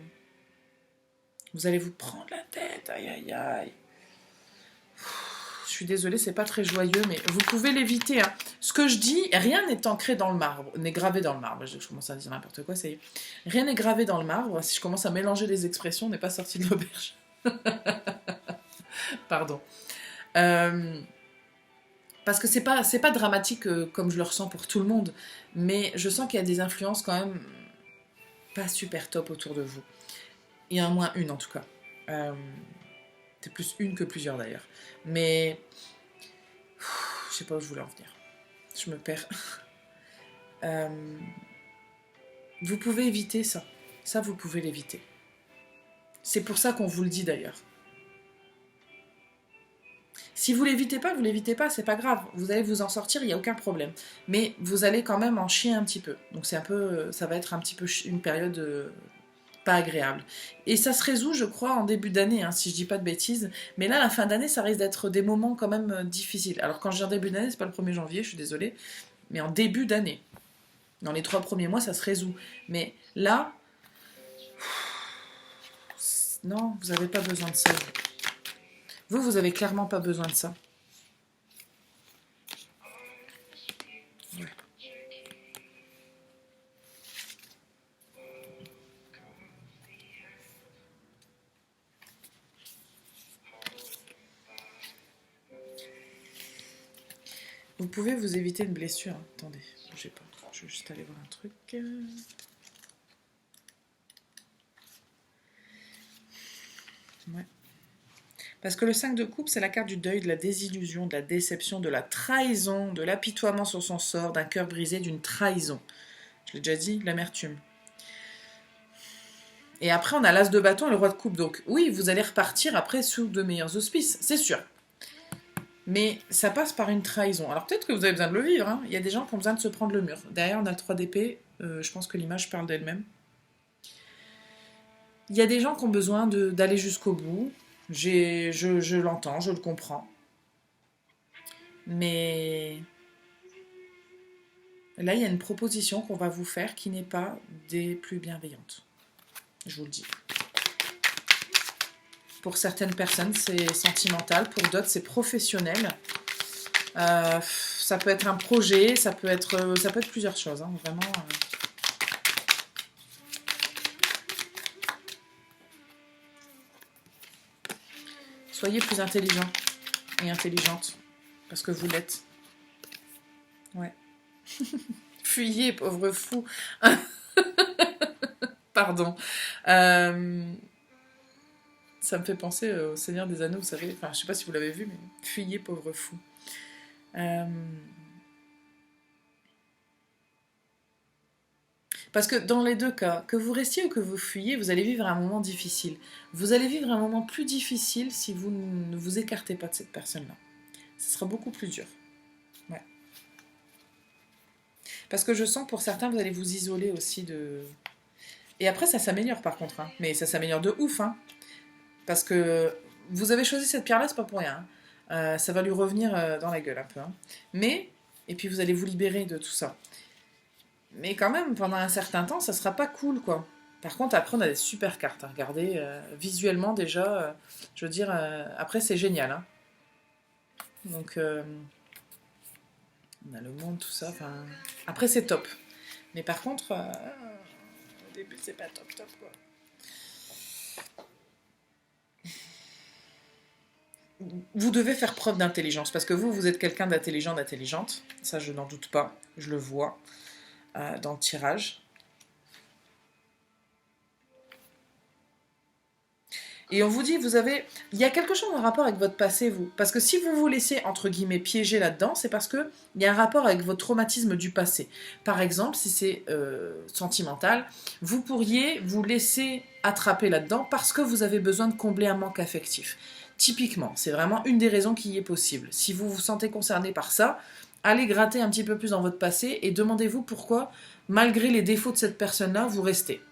vous allez vous prendre la tête, aïe aïe aïe. Je suis désolée, c'est pas très joyeux, mais vous pouvez l'éviter. Hein. Ce que je dis, rien n'est ancré dans le marbre, n'est gravé dans le marbre. Je commence à dire n'importe quoi, ça y est. Rien n'est gravé dans le marbre. Si je commence à mélanger les expressions, on n'est pas sorti de l'auberge. Pardon. Parce que c'est pas dramatique comme je le ressens pour tout le monde, mais je sens qu'il y a des influences quand même pas super top autour de vous. Il y en a au moins une en tout cas. C'est plus une que plusieurs d'ailleurs. Mais je sais pas où je voulais en venir. Je me perds. Vous pouvez éviter ça. Ça, vous pouvez l'éviter. C'est pour ça qu'on vous le dit d'ailleurs. Si vous l'évitez pas, c'est pas grave. Vous allez vous en sortir, il n'y a aucun problème. Mais vous allez quand même en chier un petit peu. Donc c'est un peu, ça va être un petit peu une période pas agréable. Et ça se résout, je crois, en début d'année, hein, si je dis pas de bêtises. Mais là, la fin d'année, ça risque d'être des moments quand même difficiles. Alors quand je dis en début d'année, c'est pas le 1er janvier, je suis désolée. Mais en début d'année. Dans les 3 premiers mois, ça se résout. Mais là, non, vous n'avez pas besoin de ça. Vous avez clairement pas besoin de ça. Ouais. Vous pouvez vous éviter une blessure. Hein. Attendez, bougez pas. Je vais juste aller voir un truc. Ouais. Parce que le 5 de coupe, c'est la carte du deuil, de la désillusion, de la déception, de la trahison, de l'apitoiement sur son sort, d'un cœur brisé, d'une trahison. Je l'ai déjà dit, l'amertume. Et après, on a l'as de bâton et le roi de coupe. Donc oui, vous allez repartir après sous de meilleurs auspices, c'est sûr. Mais ça passe par une trahison. Alors peut-être que vous avez besoin de le vivre. Hein. Il y a des gens qui ont besoin de se prendre le mur. Derrière, on a le 3 d'épée. Je pense que l'image parle d'elle-même. Il y a des gens qui ont besoin d'aller jusqu'au bout. Je l'entends, je le comprends. Mais là, il y a une proposition qu'on va vous faire qui n'est pas des plus bienveillantes. Je vous le dis. Pour certaines personnes, c'est sentimental. Pour d'autres, c'est professionnel. Ça peut être un projet, ça peut être plusieurs choses. Hein, vraiment. Soyez plus intelligent et intelligente, parce que vous l'êtes. Ouais. Fuyez, pauvre fou. Pardon. Ça me fait penser au Seigneur des Anneaux, vous savez. Enfin, je sais pas si vous l'avez vu, mais fuyez, pauvre fou. Parce que dans les deux cas, que vous restiez ou que vous fuyiez, vous allez vivre un moment difficile. Vous allez vivre un moment plus difficile si vous ne vous écartez pas de cette personne-là. Ce sera beaucoup plus dur. Ouais. Parce que je sens que pour certains, vous allez vous isoler aussi de... Et après, ça s'améliore par contre. Hein. Mais ça s'améliore de ouf. Hein. Parce que vous avez choisi cette pierre-là, c'est pas pour rien. Hein. Ça va lui revenir dans la gueule un peu. Hein. Mais, et puis vous allez vous libérer de tout ça. Mais quand même, pendant un certain temps, ça sera pas cool, quoi. Par contre, après, on a des super cartes à regarder. Visuellement, déjà, je veux dire, après, c'est génial. Hein. Donc, on a le monde, tout ça. Après, c'est top. Mais par contre, au début, c'est pas top, top, quoi. Vous devez faire preuve d'intelligence, parce que vous êtes quelqu'un d'intelligent, d'intelligente. Ça, je n'en doute pas. Je le vois dans le tirage. Et on vous dit, il y a quelque chose en rapport avec votre passé, vous. Parce que si vous vous laissez, entre guillemets, piéger là-dedans, c'est parce qu'il y a un rapport avec votre traumatisme du passé. Par exemple, si c'est sentimental, vous pourriez vous laisser attraper là-dedans parce que vous avez besoin de combler un manque affectif. Typiquement, c'est vraiment une des raisons qui est possible. Si vous vous sentez concerné par ça, allez gratter un petit peu plus dans votre passé et demandez-vous pourquoi, malgré les défauts de cette personne-là, vous restez.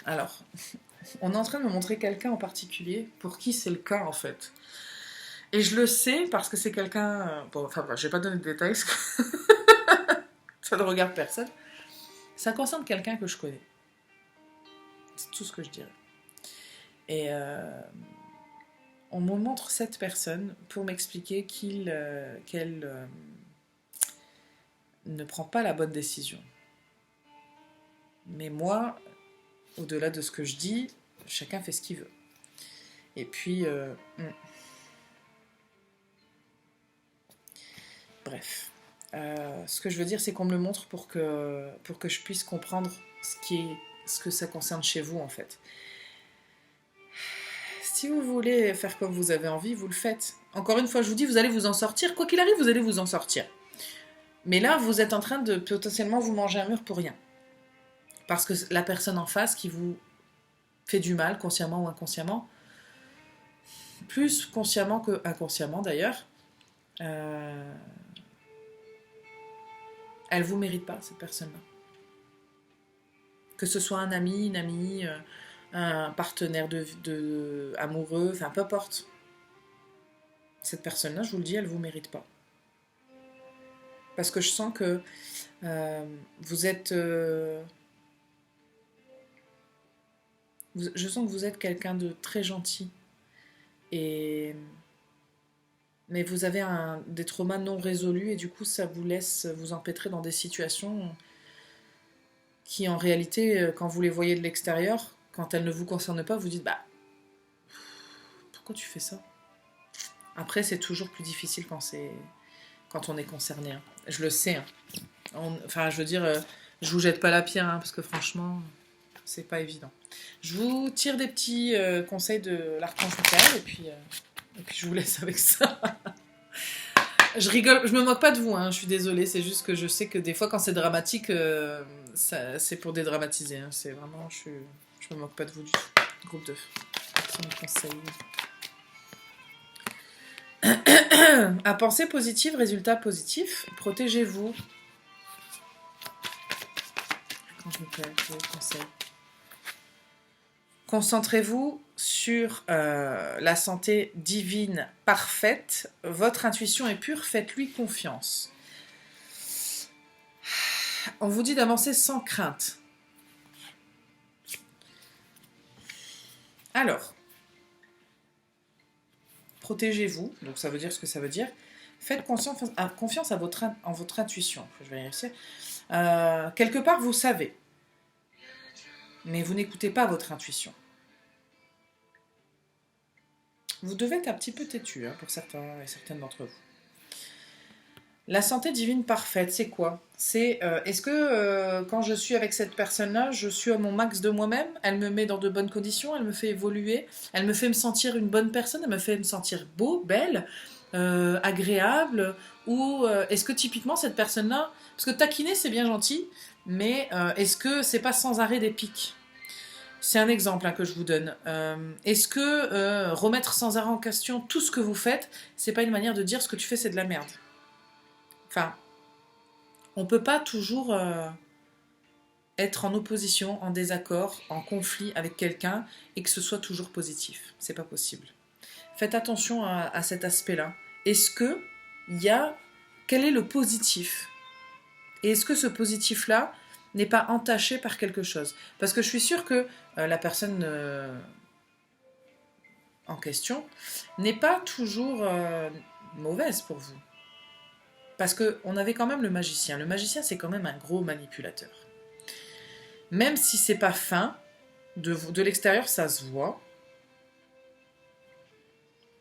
Alors, on est en train de me montrer quelqu'un en particulier pour qui c'est le cas en fait. Et je le sais parce que c'est quelqu'un... Bon, enfin, je vais pas donner de détails parce que ça ne regarde personne. Ça concerne quelqu'un que je connais. C'est tout ce que je dirais. Et on me montre cette personne pour m'expliquer qu'elle ne prend pas la bonne décision. Mais moi, au-delà de ce que je dis, chacun fait ce qu'il veut. Et puis... Bref. Ce que je veux dire, c'est qu'on me le montre pour que je puisse comprendre ce que ça concerne chez vous, en fait. Si vous voulez faire comme vous avez envie, vous le faites. Encore une fois, je vous dis, vous allez vous en sortir. Quoi qu'il arrive, vous allez vous en sortir. Mais là, vous êtes en train de potentiellement vous manger un mur pour rien. Parce que la personne en face qui vous fait du mal, consciemment ou inconsciemment, plus consciemment que inconsciemment d'ailleurs, elle vous mérite pas, cette personne-là. Que ce soit un ami, une amie, un partenaire amoureux, enfin peu importe. Cette personne-là, je vous le dis, elle vous mérite pas. Parce que je sens que vous êtes... je sens que vous êtes quelqu'un de très gentil. Mais vous avez des traumas non résolus et du coup, ça vous laisse vous empêtrer dans des situations qui, en réalité, quand vous les voyez de l'extérieur, quand elles ne vous concernent pas, vous dites, bah, pourquoi tu fais ça ? Après, c'est toujours plus difficile quand on est concerné. Hein. Je le sais. Hein. Enfin, je veux dire, je vous jette pas la pierre, hein, parce que franchement, c'est pas évident. Je vous tire des petits conseils de l'archange Michael, et puis je vous laisse avec ça. Je rigole, je me moque pas de vous, hein, je suis désolée, c'est juste que je sais que des fois, quand c'est dramatique, c'est pour dédramatiser. Hein, c'est vraiment, je me moque pas de vous du tout. Groupe 2. C'est mon conseil. À pensée positive, résultat positif, protégez-vous. Quand je me conseille. Concentrez-vous sur la santé divine parfaite. Votre intuition est pure, faites-lui confiance. On vous dit d'avancer sans crainte. Alors, protégez-vous, donc ça veut dire ce que ça veut dire. Faites confiance à en votre intuition. Je vais réussir. Quelque part, vous savez, mais vous n'écoutez pas votre intuition. Vous devez être un petit peu têtu pour certains et certaines d'entre vous. La santé divine parfaite, c'est quoi? C'est est-ce que quand je suis avec cette personne-là, je suis à mon max de moi-même? Elle me met dans de bonnes conditions, elle me fait évoluer, elle me fait me sentir une bonne personne, elle me fait me sentir beau, belle, agréable? Ou est-ce que typiquement cette personne-là, parce que taquiner c'est bien gentil, mais est-ce que c'est pas sans arrêt des pics? C'est un exemple que je vous donne. Est-ce que remettre sans arrêt en question tout ce que vous faites, c'est pas une manière de dire ce que tu fais c'est de la merde? Enfin, on peut pas toujours être en opposition, en désaccord, en conflit avec quelqu'un et que ce soit toujours positif. C'est pas possible. Faites attention à cet aspect-là. Est-ce que il y a quel est le positif? Et est-ce que ce positif-là n'est pas entaché par quelque chose? Parce que je suis sûre que la personne en question n'est pas toujours mauvaise pour vous. Parce qu'on avait quand même le magicien. Le magicien, c'est quand même un gros manipulateur. Même si c'est pas fin, de l'extérieur, ça se voit.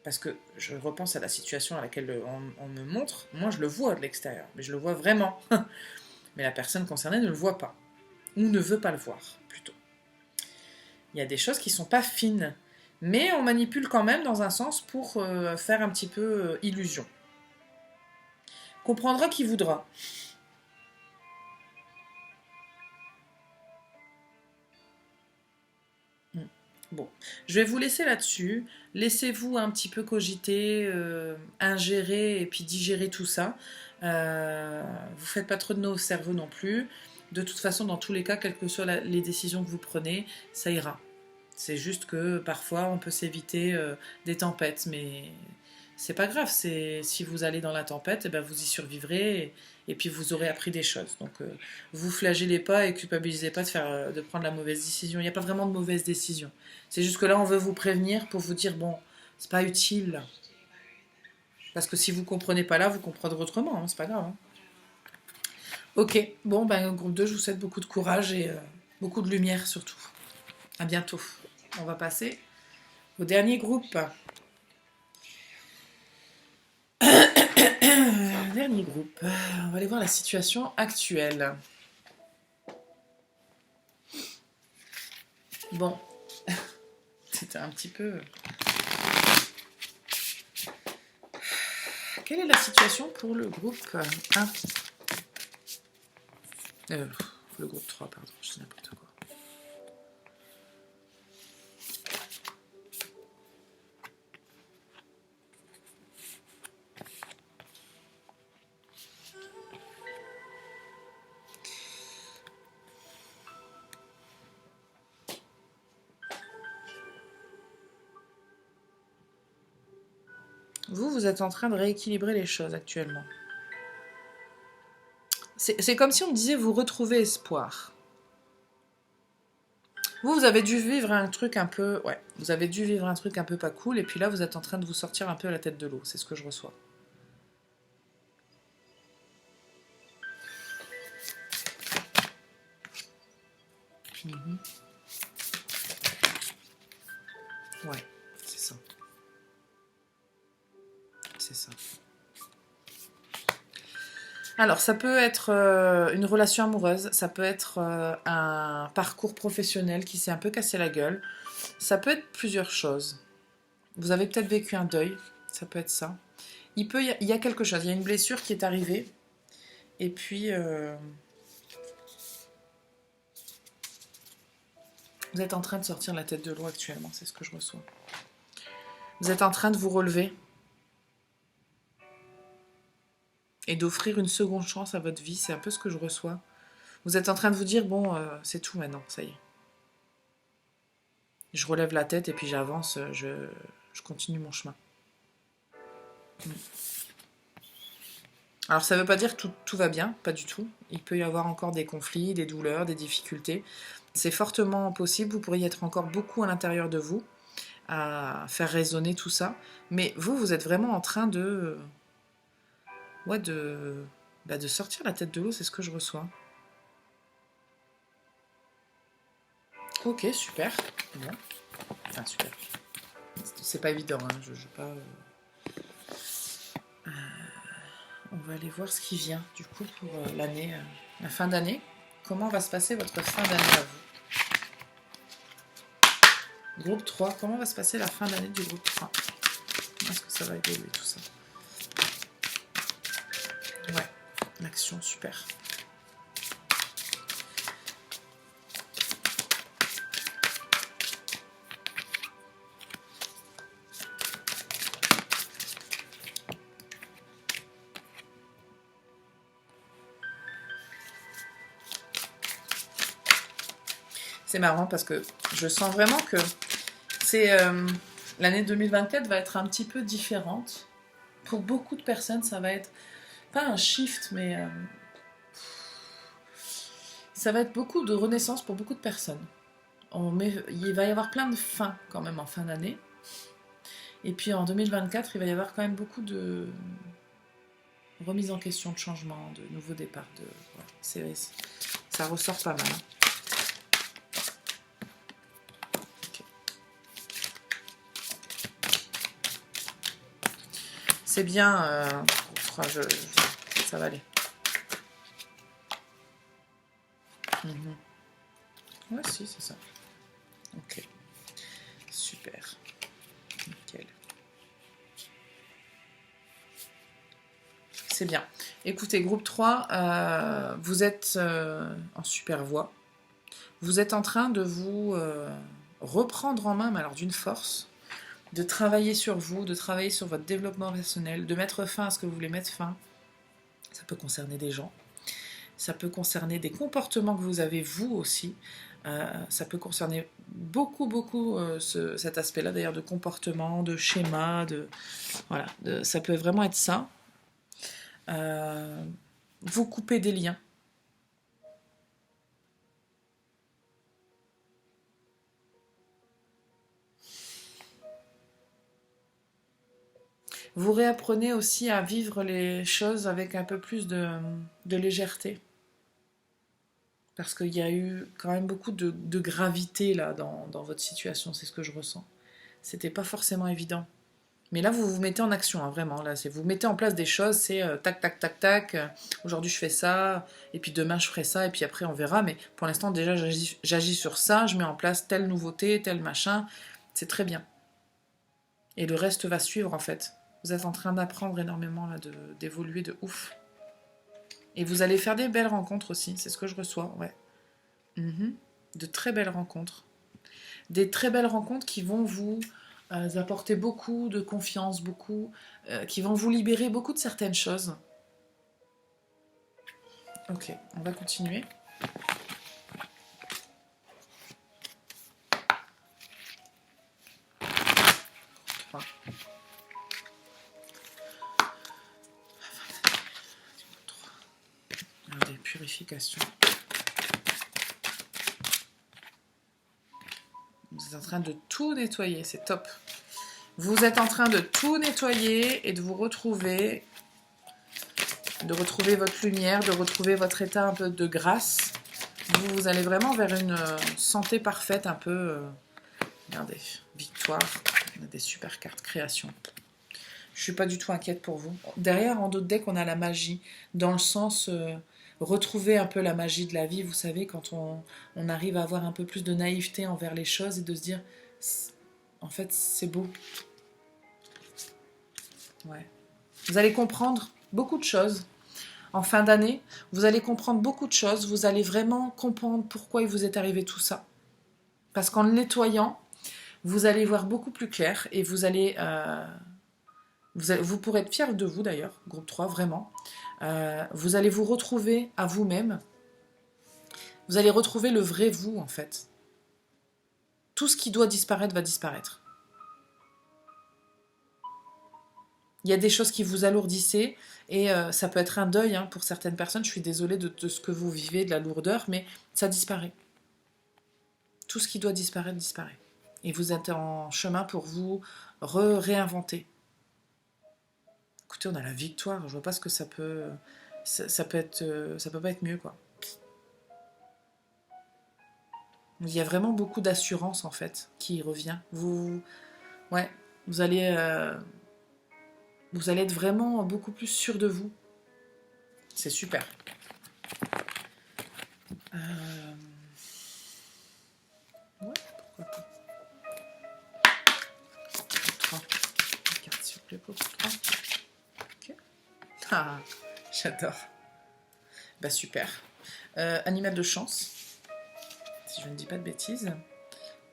Parce que je repense à la situation à laquelle on me montre. Moi, je le vois de l'extérieur. Mais je le vois vraiment. Mais la personne concernée ne le voit pas. Ou ne veut pas le voir, plutôt. Il y a des choses qui sont pas fines. Mais on manipule quand même dans un sens pour faire un petit peu illusion. Comprendra qui voudra. Bon, je vais vous laisser là-dessus. Laissez-vous un petit peu cogiter, ingérer et puis digérer tout ça. Vous faites pas trop de nœuds au cerveau non plus. De toute façon, dans tous les cas, quelles que soient les décisions que vous prenez, ça ira. C'est juste que parfois, on peut s'éviter des tempêtes, mais c'est pas grave. Si vous allez dans la tempête, eh ben, vous y survivrez et puis vous aurez appris des choses. Donc, vous flagellez pas et culpabilisez pas de prendre la mauvaise décision. Il n'y a pas vraiment de mauvaise décision. C'est juste que là, on veut vous prévenir pour vous dire, bon, c'est pas utile. Parce que si vous comprenez pas là, vous comprendrez autrement, hein, c'est pas grave. Hein. Ok, bon, ben, groupe 2, je vous souhaite beaucoup de courage et beaucoup de lumière surtout. À bientôt. On va passer au dernier groupe. Dernier groupe. On va aller voir la situation actuelle. Bon, c'était un petit peu... Quelle est la situation pour le groupe 1 le groupe 3, pardon, je dis n'importe quoi. Vous êtes en train de rééquilibrer les choses actuellement. C'est comme si on me disait vous retrouvez espoir. Vous avez dû vivre un truc un peu... Ouais, vous avez dû vivre un truc un peu pas cool, et puis là, vous êtes en train de vous sortir un peu à la tête de l'eau. C'est ce que je reçois. Mhm. Ouais, c'est ça. C'est ça. Alors, ça peut être une relation amoureuse, ça peut être un parcours professionnel qui s'est un peu cassé la gueule, ça peut être plusieurs choses. Vous avez peut-être vécu un deuil, ça peut être ça. Il y a quelque chose, il y a une blessure qui est arrivée, et puis vous êtes en train de sortir la tête de l'eau actuellement, c'est ce que je reçois. Vous êtes en train de vous relever et d'offrir une seconde chance à votre vie, c'est un peu ce que je reçois. Vous êtes en train de vous dire, bon, c'est tout maintenant, ça y est. Je relève la tête et puis j'avance, je continue mon chemin. Alors ça ne veut pas dire que tout va bien, pas du tout. Il peut y avoir encore des conflits, des douleurs, des difficultés. C'est fortement possible, vous pourriez être encore beaucoup à l'intérieur de vous, à faire résonner tout ça. Mais vous, vous êtes vraiment en train de... Ouais, de sortir la tête de l'eau, c'est ce que je reçois. Ok, super. Bon. Enfin, super. C'est pas évident, hein. Je pas... On va aller voir ce qui vient, du coup, pour l'année, la fin d'année. Comment va se passer votre fin d'année à vous? Groupe 3, comment va se passer la fin d'année du groupe 3? Comment est-ce que ça va évoluer tout ça? Ouais, l'action, super. C'est marrant parce que je sens vraiment que c'est l'année 2024 va être un petit peu différente. Pour beaucoup de personnes, ça va être pas un shift, mais ça va être beaucoup de renaissance pour beaucoup de personnes. Il va y avoir plein de fins quand même en fin d'année. Et puis en 2024, il va y avoir quand même beaucoup de remise en question, de changement, de nouveaux départs. Voilà, ça ressort pas mal. Okay. C'est bien, ça va aller. Ouais, si, c'est ça. Ok. Super. Nickel. C'est bien. Écoutez, groupe 3, vous êtes en super voie. Vous êtes en train de vous reprendre en main, mais alors d'une force, de travailler sur vous, de travailler sur votre développement personnel, de mettre fin à ce que vous voulez mettre fin. Ça peut concerner des gens. Ça peut concerner des comportements que vous avez vous aussi. Ça peut concerner beaucoup cet aspect-là d'ailleurs de comportement, de schéma, voilà, ça peut vraiment être ça. Vous coupez des liens. Vous réapprenez aussi à vivre les choses avec un peu plus de légèreté. Parce qu'il y a eu quand même beaucoup de gravité là dans votre situation, c'est ce que je ressens. C'était pas forcément évident. Mais là, vous vous mettez en action, hein, vraiment. Là, vous mettez en place des choses, c'est tac, tac, tac, tac. Aujourd'hui, je fais ça, et puis demain, je ferai ça, et puis après, on verra. Mais pour l'instant, déjà, j'agis sur ça, je mets en place telle nouveauté, tel machin. C'est très bien. Et le reste va suivre, en fait. Vous êtes en train d'apprendre énormément, là, d'évoluer de ouf. Et vous allez faire des belles rencontres aussi, c'est ce que je reçois, ouais. De très belles rencontres. Des très belles rencontres qui vont vous apporter beaucoup de confiance, qui vont vous libérer beaucoup de certaines choses. Ok, on va continuer. Des purifications. Vous êtes en train de tout nettoyer, c'est top. Vous êtes en train de tout nettoyer et de vous retrouver, de retrouver votre lumière, de retrouver votre état un peu de grâce. Vous allez vraiment vers une santé parfaite, un peu... regardez, victoire, on a des super cartes création. Je suis pas du tout inquiète pour vous. Derrière, en d'autres decks, on a la magie, dans le sens... retrouver un peu la magie de la vie, vous savez, quand on arrive à avoir un peu plus de naïveté envers les choses et de se dire, en fait, c'est beau. Ouais. Vous allez comprendre beaucoup de choses. En fin d'année, vous allez comprendre beaucoup de choses. Vous allez vraiment comprendre pourquoi il vous est arrivé tout ça. Parce qu'en le nettoyant, vous allez voir beaucoup plus clair et vous allez... vous pourrez être fiers de vous d'ailleurs, groupe 3, vraiment. Vous allez vous retrouver à vous-même. Vous allez retrouver le vrai vous, en fait. Tout ce qui doit disparaître va disparaître. Il y a des choses qui vous alourdissaient et ça peut être un deuil pour certaines personnes. Je suis désolée de ce que vous vivez, de la lourdeur, mais ça disparaît. Tout ce qui doit disparaître, disparaît. Et vous êtes en chemin pour vous réinventer. Écoutez, on a la victoire. Je vois pas ce que ça peut... Ça peut être... ça peut pas être mieux, quoi. Il y a vraiment beaucoup d'assurance, en fait, qui revient. Ouais, vous allez être vraiment beaucoup plus sûr de vous. C'est super. Ouais, pourquoi pas. 3. Une carte, s'il vous plaît, pour 3. Ok. Ah, j'adore. Bah, super. Animal de chance. Si je ne dis pas de bêtises.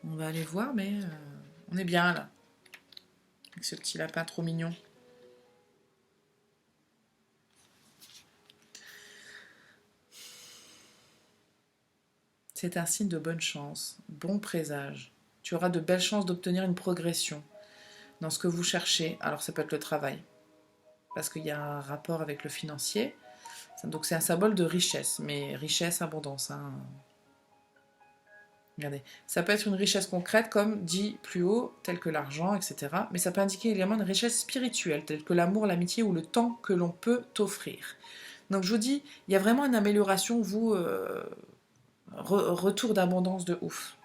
On va aller voir, mais on est bien, là. Avec ce petit lapin trop mignon. C'est un signe de bonne chance, bon présage. Tu auras de belles chances d'obtenir une progression dans ce que vous cherchez. Alors ça peut être le travail, parce qu'il y a un rapport avec le financier. Donc c'est un symbole de richesse, mais richesse, abondance. Hein. Regardez, ça peut être une richesse concrète, comme dit plus haut, telle que l'argent, etc. Mais ça peut indiquer également une richesse spirituelle, telle que l'amour, l'amitié ou le temps que l'on peut t'offrir. Donc je vous dis, il y a vraiment une amélioration, vous... retour d'abondance de ouf.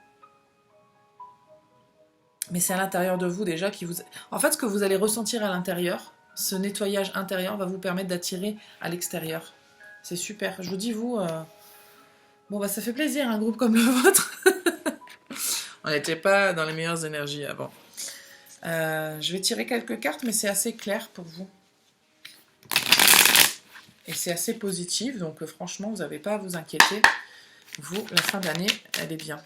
Mais c'est à l'intérieur de vous déjà qui vous... En fait, ce que vous allez ressentir à l'intérieur, ce nettoyage intérieur va vous permettre d'attirer à l'extérieur. C'est super. Je vous dis, vous... Bon, bah ça fait plaisir, un groupe comme le vôtre. On n'était pas dans les meilleures énergies avant. Je vais tirer quelques cartes, mais c'est assez clair pour vous. Et c'est assez positif, donc franchement, vous n'avez pas à vous inquiéter. Vous, la fin d'année, elle est bien.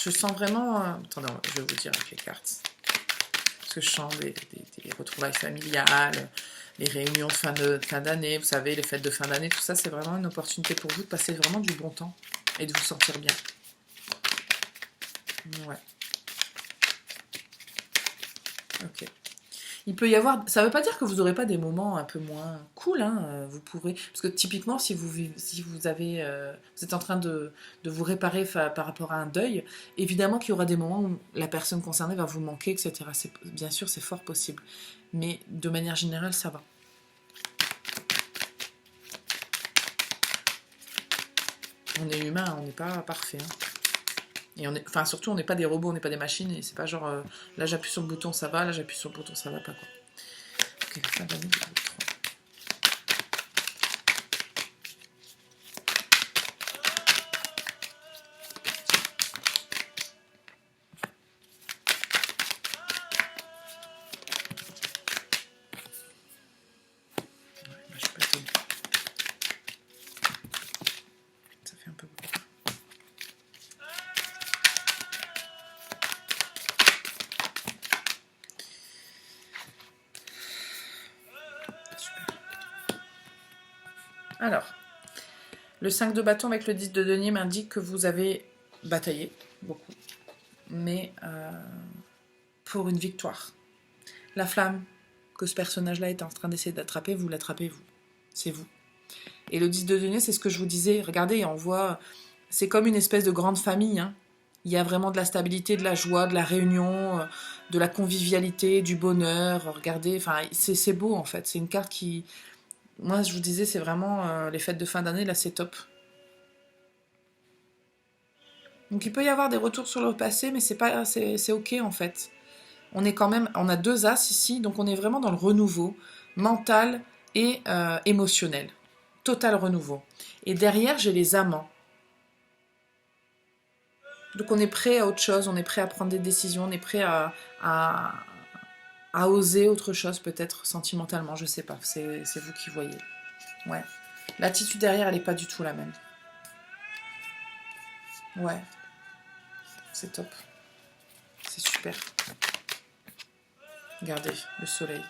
Je sens vraiment... Attendez, je vais vous dire avec les cartes. Parce que je sens des retrouvailles familiales, les réunions de fin d'année, vous savez, les fêtes de fin d'année, tout ça, c'est vraiment une opportunité pour vous de passer vraiment du bon temps et de vous sentir bien. Ouais. Ok. Il peut y avoir... Ça ne veut pas dire que vous n'aurez pas des moments un peu moins cool, hein, vous pourrez... Parce que typiquement, si vous êtes en train de vous réparer par rapport à un deuil, évidemment qu'il y aura des moments où la personne concernée va vous manquer, etc. Bien sûr, c'est fort possible. Mais de manière générale, ça va. On est humain, on n'est pas parfait. Hein. Et surtout, on n'est pas des robots, on n'est pas des machines, et c'est pas genre, là j'appuie sur le bouton, ça va, là j'appuie sur le bouton, ça va pas, quoi. Ok, la fin d'année, ça fait un peu beaucoup. Alors, le 5 de bâton avec le 10 de denier m'indique que vous avez bataillé beaucoup, mais pour une victoire. La flamme que ce personnage-là est en train d'essayer d'attraper, vous l'attrapez, vous. C'est vous. Et le 10 de denier, c'est ce que je vous disais. Regardez, on voit... C'est comme une espèce de grande famille. Hein. Il y a vraiment de la stabilité, de la joie, de la réunion, de la convivialité, du bonheur. Regardez, enfin, c'est beau, en fait. C'est une carte qui... Moi, je vous disais, c'est vraiment les fêtes de fin d'année, là, c'est top. Donc, il peut y avoir des retours sur le passé, mais c'est ok, en fait. On a 2 as ici, donc on est vraiment dans le renouveau mental et émotionnel. Total renouveau. Et derrière, j'ai les amants. Donc on est prêt à autre chose, on est prêt à prendre des décisions, on est prêt à oser autre chose, peut-être sentimentalement, je sais pas. C'est vous qui voyez. Ouais. L'attitude derrière, elle n'est pas du tout la même. Ouais. C'est top. C'est super. Regardez, le soleil.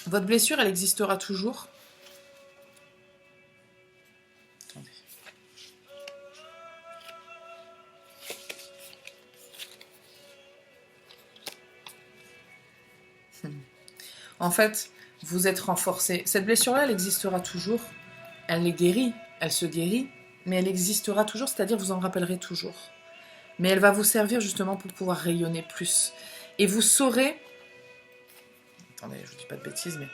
Votre blessure, elle existera toujours. Attendez. En fait, vous êtes renforcé. Cette blessure-là, elle existera toujours. Elle est guérie. Elle se guérit. mais elle existera toujours, c'est-à-dire vous en rappellerez toujours. Mais elle va vous servir justement pour pouvoir rayonner plus. Et vous saurez, attendez, je ne dis pas de bêtises, mais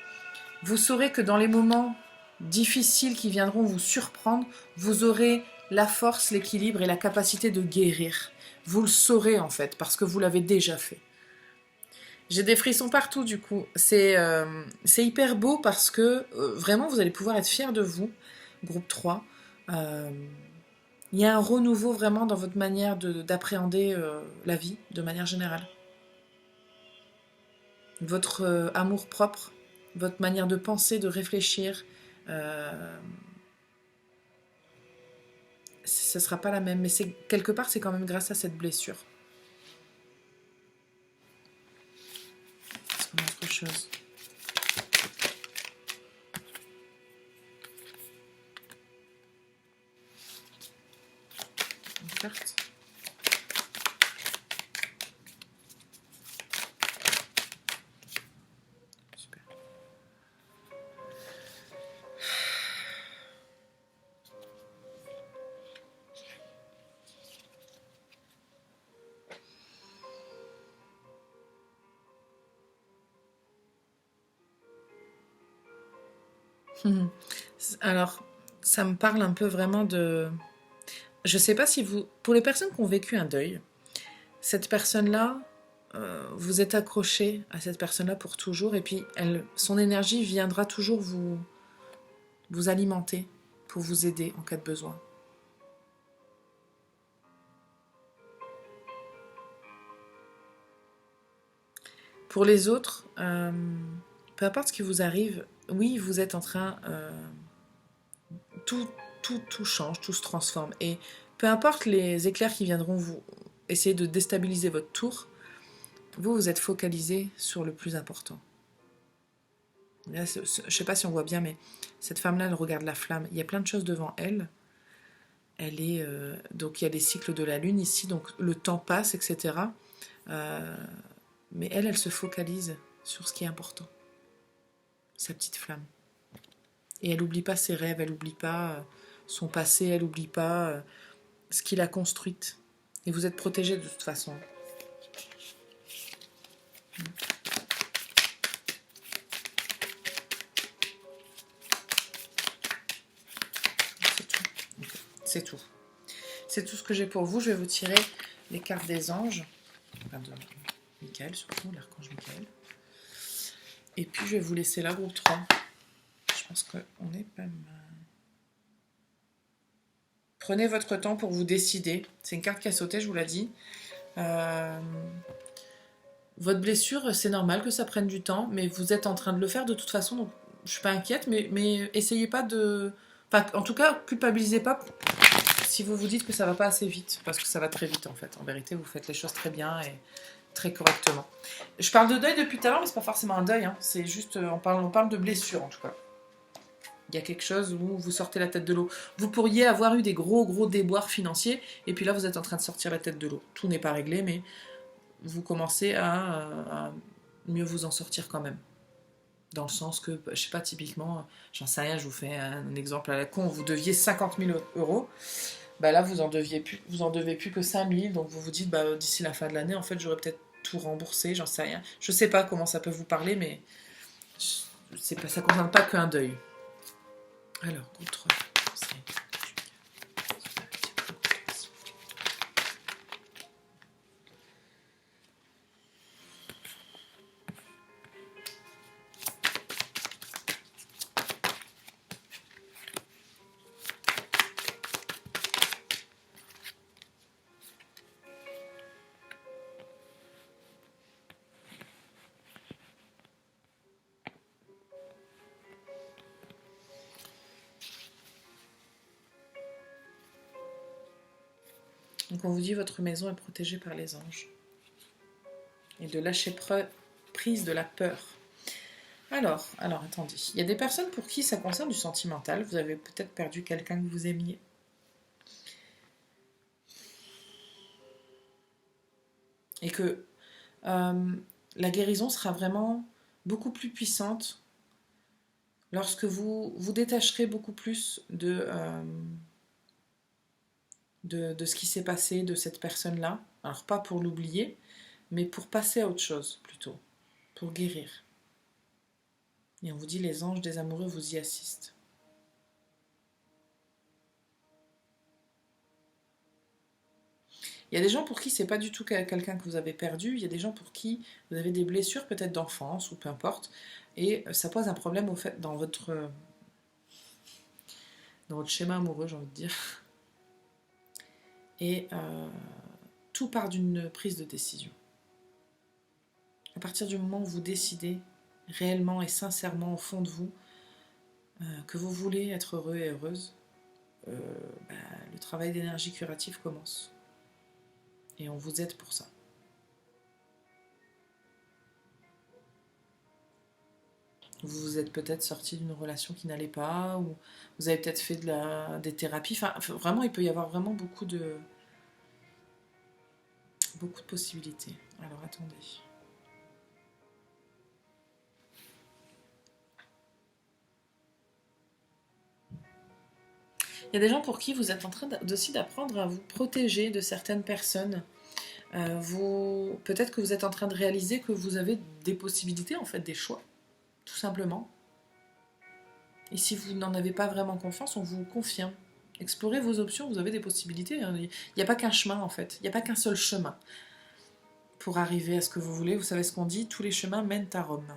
vous saurez que dans les moments difficiles qui viendront vous surprendre, vous aurez la force, l'équilibre et la capacité de guérir. Vous le saurez en fait, parce que vous l'avez déjà fait. J'ai des frissons partout du coup. C'est hyper beau parce que vraiment vous allez pouvoir être fiers de vous, groupe 3. Il y a un renouveau vraiment dans votre manière d'appréhender la vie de manière générale. Votre amour propre, votre manière de penser, de réfléchir, ce ne sera pas la même. Mais quelque part, c'est quand même grâce à cette blessure. C'est comme autre chose. Une carte. Super. Alors, ça me parle un peu vraiment de... Je sais pas si vous... Pour les personnes qui ont vécu un deuil, cette personne-là, vous êtes accroché à cette personne-là pour toujours, et puis son énergie viendra toujours vous alimenter pour vous aider en cas de besoin. Pour les autres, peu importe ce qui vous arrive, oui, vous êtes en train... tout change, tout se transforme. Et peu importe les éclairs qui viendront vous essayer de déstabiliser votre tour, vous êtes focalisé sur le plus important. Là, je ne sais pas si on voit bien, mais cette femme-là, elle regarde la flamme. Il y a plein de choses devant elle. Elle est donc il y a les cycles de la lune ici, donc le temps passe, etc. Mais elle se focalise sur ce qui est important. Sa petite flamme. Et elle n'oublie pas ses rêves, elle n'oublie pas son passé, elle n'oublie pas ce qu'il a construite. Et vous êtes protégés de toute façon. C'est tout. Okay. C'est tout. C'est tout ce que j'ai pour vous. Je vais vous tirer les cartes des anges. Enfin de Michael surtout, l'archange Michael. Et puis je vais vous laisser là, groupe 3. Je pense qu'on est pas mal. Prenez votre temps pour vous décider. C'est une carte qui a sauté, je vous l'ai dit. Votre blessure, c'est normal que ça prenne du temps, mais vous êtes en train de le faire de toute façon, donc je ne suis pas inquiète, mais essayez pas de... Enfin, en tout cas, culpabilisez pas si vous vous dites que ça va pas assez vite, parce que ça va très vite en fait. En vérité, vous faites les choses très bien et très correctement. Je parle de deuil depuis tout à l'heure, mais c'est pas forcément un deuil, hein. C'est juste, on parle de blessure en tout cas. Il y a quelque chose où vous sortez la tête de l'eau. Vous pourriez avoir eu des gros déboires financiers, et puis là vous êtes en train de sortir la tête de l'eau. Tout n'est pas réglé, mais vous commencez à mieux vous en sortir quand même. Dans le sens que, je sais pas, typiquement, j'en sais rien, je vous fais un exemple à la con, vous deviez 50 000 euros, bah là vous en devez plus que 5 000, donc vous vous dites, bah, d'ici la fin de l'année, en fait, j'aurais peut-être tout remboursé, j'en sais rien. Je sais pas comment ça peut vous parler, mais ça ne concerne pas qu'un deuil. Alors, groupe 3, c'est... Donc on vous dit votre maison est protégée par les anges. Et de lâcher prise de la peur. Alors, attendez. Il y a des personnes pour qui ça concerne du sentimental. Vous avez peut-être perdu quelqu'un que vous aimiez. Et que la guérison sera vraiment beaucoup plus puissante lorsque vous vous détacherez beaucoup plus de de ce qui s'est passé, de cette personne-là. Alors pas pour l'oublier, mais pour passer à autre chose plutôt, pour guérir. Et on vous dit, les anges des amoureux vous y assistent. Il y a des gens pour qui c'est pas du tout quelqu'un que vous avez perdu, il y a des gens pour qui vous avez des blessures peut-être d'enfance ou peu importe, et ça pose un problème au fait dans votre schéma amoureux, j'ai envie de dire. Et tout part d'une prise de décision. À partir du moment où vous décidez réellement et sincèrement au fond de vous que vous voulez être heureux et heureuse, le travail d'énergie curative commence. Et on vous aide pour ça. Vous vous êtes peut-être sorti d'une relation qui n'allait pas, ou vous avez peut-être fait des thérapies. Enfin, vraiment, il peut y avoir vraiment beaucoup de possibilités. Alors, attendez. Il y a des gens pour qui vous êtes en train aussi d'apprendre à vous protéger de certaines personnes. Peut-être que vous êtes en train de réaliser que vous avez des possibilités, en fait, des choix, tout simplement. Et si vous n'en avez pas vraiment confiance, on vous confirme. Explorez vos options, vous avez des possibilités. Il n'y a pas qu'un chemin, en fait. Il n'y a pas qu'un seul chemin pour arriver à ce que vous voulez. Vous savez ce qu'on dit, tous les chemins mènent à Rome.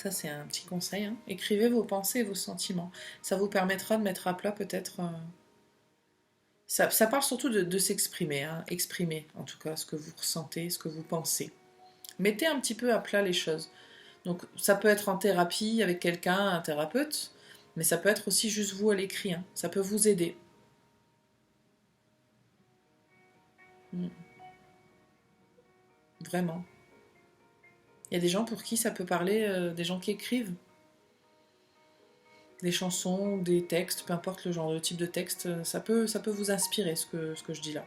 Ça, c'est un petit conseil. Hein. Écrivez vos pensées et vos sentiments. Ça vous permettra de mettre à plat peut-être... Ça parle surtout de s'exprimer. Hein. Exprimer, en tout cas, ce que vous ressentez, ce que vous pensez. Mettez un petit peu à plat les choses. Donc, ça peut être en thérapie avec quelqu'un, un thérapeute, mais ça peut être aussi juste vous à l'écrit. Hein. Ça peut vous aider. Vraiment. Il y a des gens pour qui ça peut parler, des gens qui écrivent des chansons, des textes, peu importe le genre, le type de texte, ça peut vous inspirer ce que je dis là.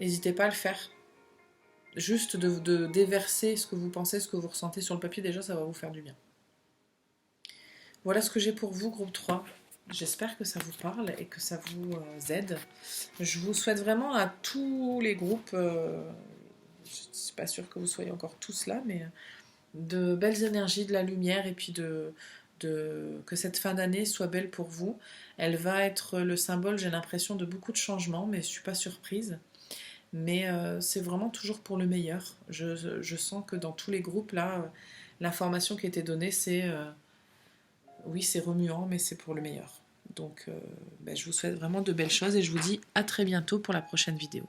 N'hésitez pas à le faire. Juste de déverser ce que vous pensez, ce que vous ressentez sur le papier, déjà ça va vous faire du bien. Voilà ce que j'ai pour vous, groupe 3. J'espère que ça vous parle et que ça vous aide. Je vous souhaite vraiment à tous les groupes, je ne suis pas sûre que vous soyez encore tous là, mais de belles énergies, de la lumière et puis que cette fin d'année soit belle pour vous. Elle va être le symbole, j'ai l'impression, de beaucoup de changements, mais je ne suis pas surprise. Mais c'est vraiment toujours pour le meilleur. Je sens que dans tous les groupes, là, l'information qui a été donnée, c'est... oui, c'est remuant, mais c'est pour le meilleur. Donc, je vous souhaite vraiment de belles choses et je vous dis à très bientôt pour la prochaine vidéo.